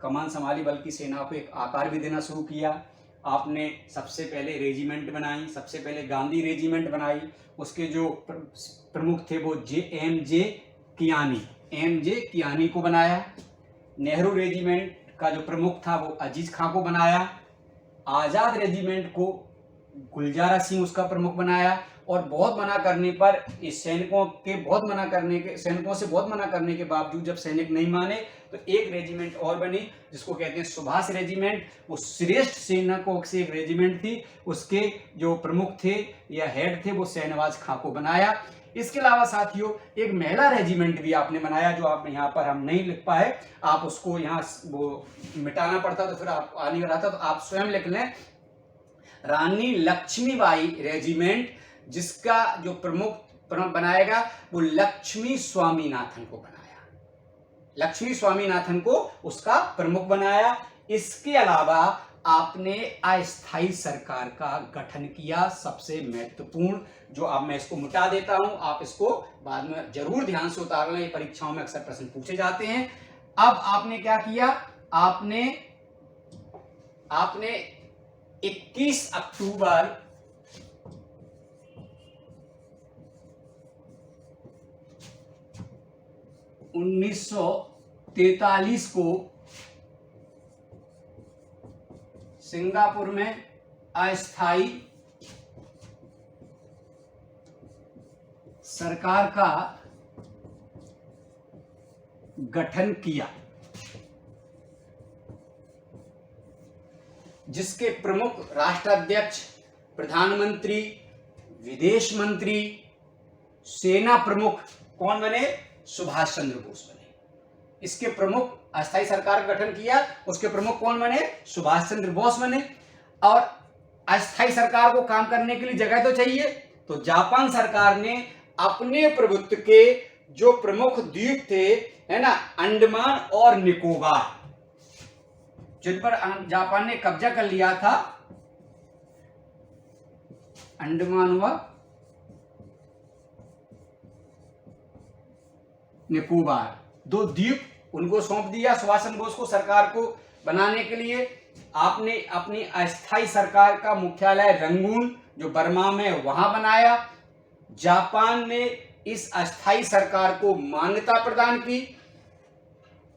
कमान संभाली, बल्कि सेना को एक आकार भी देना शुरू किया। आपने सबसे पहले रेजिमेंट बनाई, सबसे पहले गांधी रेजिमेंट बनाई। उसके जो प्रमुख थे वो एम जे कियानी को बनाया। नेहरू रेजिमेंट का जो प्रमुख था वो अजीज खां को बनाया। आजाद रेजिमेंट को गुलजारा सिंह उसका प्रमुख बनाया। और बहुत मना करने पर, इस सैनिकों से बहुत मना करने के बावजूद जब सैनिक नहीं माने, तो एक रेजिमेंट और बनी जिसको कहते हैं सुभाष रेजिमेंट। वो श्रेष्ठ सैनिकों से एक रेजिमेंट थी। उसके जो प्रमुख थे या हेड थे वो शहनवाज खां को बनाया। इसके अलावा साथियों, एक महिला रेजिमेंट भी आपने बनाया, जो आप यहाँ पर हम नहीं लिख पाए, आप उसको यहाँ वो मिटाना पड़ता तो फिर आप आने रहा था, तो आप स्वयं लिख लें। रानी लक्ष्मीबाई रेजिमेंट, जिसका जो प्रमुख बनाएगा वो लक्ष्मी स्वामीनाथन को बनाया। लक्ष्मी स्वामीनाथन को उसका प्रमुख बनाया। इसके अलावा आपने अस्थायी सरकार का गठन किया। सबसे महत्वपूर्ण, जो अब मैं इसको मिटा देता हूं, आप इसको बाद में जरूर ध्यान से उतार लें, ये परीक्षाओं में अक्सर प्रश्न पूछे जाते हैं। अब आपने क्या किया? आपने 21 अक्टूबर 1943 को सिंगापुर में अस्थायी सरकार का गठन किया, जिसके प्रमुख राष्ट्राध्यक्ष, प्रधानमंत्री, विदेश मंत्री, सेना प्रमुख कौन बने? सुभाष चंद्र बोस बने। इसके प्रमुख, अस्थायी सरकार का गठन किया, उसके प्रमुख कौन बने? सुभाष चंद्र बोस बने। और अस्थायी सरकार को काम करने के लिए जगह तो चाहिए, तो जापान सरकार ने अपने प्रभुत्व के जो प्रमुख द्वीप थे, है ना, अंडमान और निकोबार, जिन पर जापान ने कब्जा कर लिया था, अंडमान व निकोबार, 2 द्वीप, उनको सौंप दिया सुभाष चंद्र बोस को सरकार को बनाने के लिए। आपने अपनी अस्थायी सरकार का मुख्यालय रंगून, जो बर्मा में, वहां बनाया। जापान ने इस अस्थाई सरकार को मान्यता प्रदान की।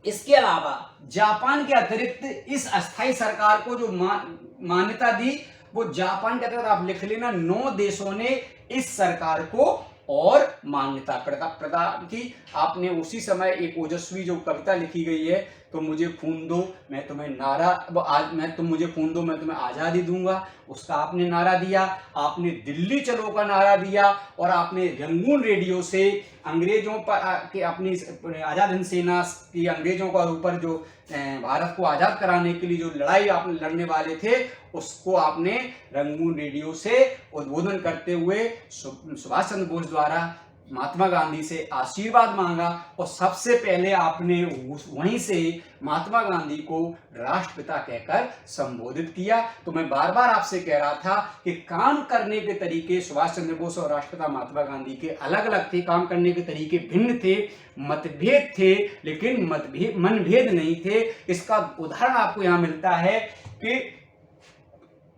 इसके अलावा जापान के अतिरिक्त इस अस्थाई सरकार को जो मान्यता दी, वो जापान के अतिरिक्त आप लिख लेना 9 देशों ने इस सरकार को और मान्यता प्रदान की। आपने उसी समय एक ओजस्वी जो कविता लिखी गई है, तो मुझे खून दो मैं तुम्हें तुम मुझे खून दो मैं तुम्हें आजादी दूंगा, उसका आपने नारा दिया। आपने दिल्ली चलो का नारा दिया और आपने रंगून रेडियो से अंग्रेजों पर कि अपनी आजाद हिंद सेना की अंग्रेजों का ऊपर जो भारत को आजाद कराने के लिए जो लड़ाई आप लड़ने वाले थे, उसको आपने रंगून रेडियो से उद्बोधन करते हुए सुभाष चंद्र बोस द्वारा महात्मा गांधी से आशीर्वाद मांगा और सबसे पहले आपने वहीं से महात्मा गांधी को राष्ट्रपिता कहकर संबोधित किया। तो मैं बार बार आपसे कह रहा था कि काम करने के तरीके सुभाष चंद्र बोस और राष्ट्रपिता महात्मा गांधी के अलग अलग थे, काम करने के तरीके भिन्न थे, मतभेद थे, लेकिन मनभेद नहीं थे। इसका उदाहरण आपको यहाँ मिलता है कि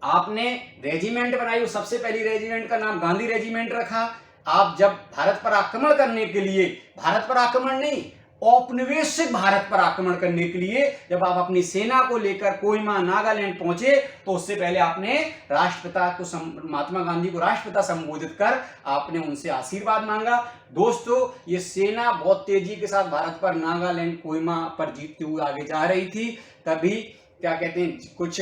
आपने रेजिमेंट बनाई, वो सबसे पहली रेजिमेंट का नाम गांधी रेजिमेंट रखा। आप जब भारत पर आक्रमण करने के लिए, भारत पर आक्रमण नहीं, औपनिवेशिक भारत पर आक्रमण करने के लिए जब आप अपनी सेना को लेकर कोहिमा नागालैंड पहुंचे, तो उससे पहले आपने राष्ट्रपिता को, महात्मा गांधी को राष्ट्रपिता संबोधित कर आपने उनसे आशीर्वाद मांगा। दोस्तों, ये सेना बहुत तेजी के साथ भारत पर नागालैंड कोहिमा पर जीतते हुए आगे जा रही थी। तभी क्या कहते हैं, कुछ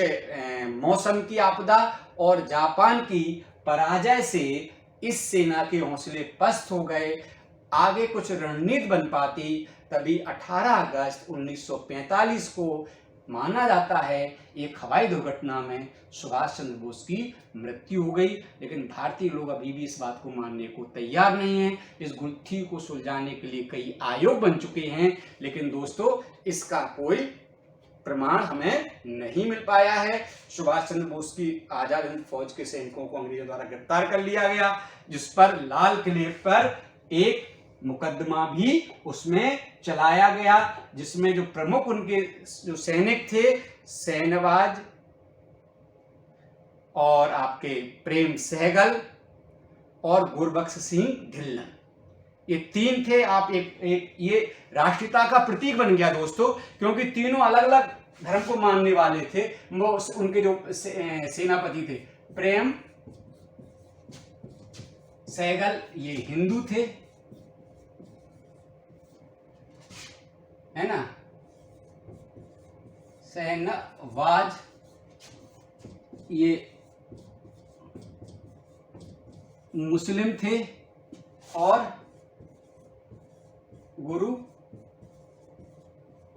मौसम की आपदा और जापान की पराजय से इस सेना के हौसले पस्त हो गए, आगे कुछ रणनीति बन पाती। तभी 18 अगस्त 1945 को माना जाता है एक हवाई दुर्घटना में सुभाष चंद्र बोस की मृत्यु हो गई। लेकिन भारतीय लोग अभी भी इस बात को मानने को तैयार नहीं हैं। इस गुत्थी को सुलझाने के लिए कई आयोग बन चुके हैं, लेकिन दोस्तों इसका कोई प्रमाण हमें नहीं मिल पाया है। सुभाष चंद्र बोस की आजाद हिंद फौज के सैनिकों को अंग्रेजों द्वारा गिरफ्तार कर लिया गया, जिस पर लाल किले पर एक मुकदमा भी उसमें चलाया गया, जिसमें जो प्रमुख उनके जो सैनिक थे, सेनवाज और आपके प्रेम सहगल और गुरबख्श सिंह ढिल्लन, ये 3 थे। आप एक ये राष्ट्रीयता का प्रतीक बन गया दोस्तों, क्योंकि तीनों अलग अलग धर्म को मानने वाले थे। वो उनके जो सेनापति थे, प्रेम सहगल ये हिंदू थे, है ना, सेनवाज ये मुस्लिम थे और गुरु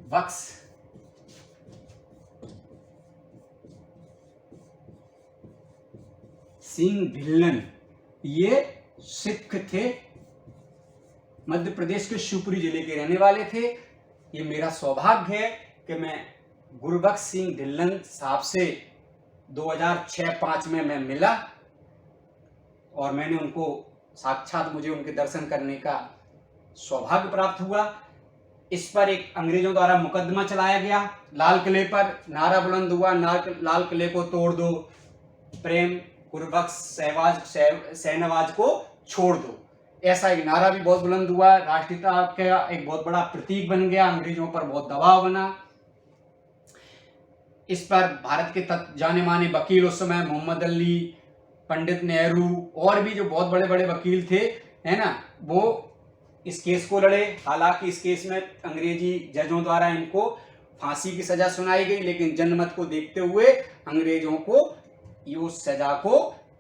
बख्श सिंह ढिल्लन ये सिख थे, मध्य प्रदेश के शिवपुरी जिले के रहने वाले थे। ये मेरा सौभाग्य है कि मैं गुरबख्श सिंह ढिल्लन साहब से 2006-05 में मैं मिला और मैंने उनको साक्षात, मुझे उनके दर्शन करने का सौभाग्य प्राप्त हुआ। इस पर एक अंग्रेजों द्वारा मुकदमा चलाया गया, लाल किले पर नारा बुलंद हुआ, लाल किले को तोड़ दो, प्रेम गुरबख्श सेनवाज को छोड़ दो, ऐसा एक नारा भी बहुत बुलंद हुआ। राष्ट्रीयता का एक बहुत बड़ा प्रतीक बन गया, अंग्रेजों पर बहुत दबाव बना। इस पर भारत के जाने माने वकील उस समय मोहम्मद अली, पंडित नेहरू और भी जो बहुत बड़े बड़े वकील थे, है ना, वो इस केस को लड़े। हालांकि इस केस में अंग्रेजी जजों द्वारा इनको फांसी की सजा सुनाई गई, लेकिन जनमत को देखते हुए अंग्रेजों को उस सजा को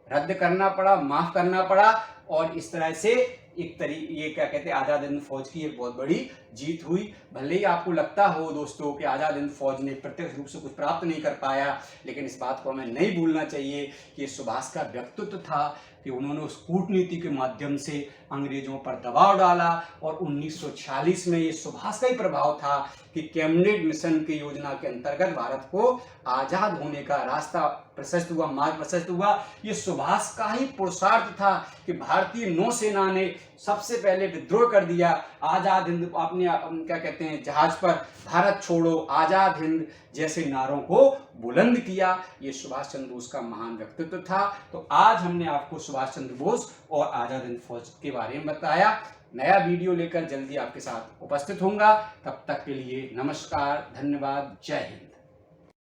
रद्द करना पड़ा, माफ करना पड़ा। और इस तरह से ये क्या कहते हैं, आजाद हिंद फौज की एक बहुत बड़ी जीत हुई। भले ही आपको लगता हो दोस्तों कि आजाद हिंद फौज ने प्रत्यक्ष रूप से कुछ प्राप्त नहीं कर पाया, लेकिन इस बात को हमें नहीं भूलना चाहिए कि ये सुभाष का व्यक्तित्व था कि उन्होंने उस कूटनीति के माध्यम से अंग्रेजों पर दबाव डाला। और 1946 में ये सुभाष का ही प्रभाव था कि कैबिनेट मिशन की योजना के अंतर्गत भारत को आजाद होने का रास्ता प्रशस्त हुआ, मार्ग प्रशस्त हुआ। ये सुभाष का ही पुरुषार्थ था कि भारतीय नौसेना ने सबसे पहले विद्रोह कर दिया। आजाद हिंद, आपने अपने क्या कहते हैं जहाज पर भारत छोड़ो, आजाद हिंद जैसे नारों को बुलंद किया। ये सुभाष चंद्र बोस का महान व्यक्तित्व था। तो आज हमने आपको सुभाष चंद्र बोस और आजाद हिंद फौज के बारे में बताया। नया वीडियो लेकर जल्दी आपके साथ उपस्थित होऊंगा। तब तक के लिए नमस्कार, धन्यवाद, जय हिंद।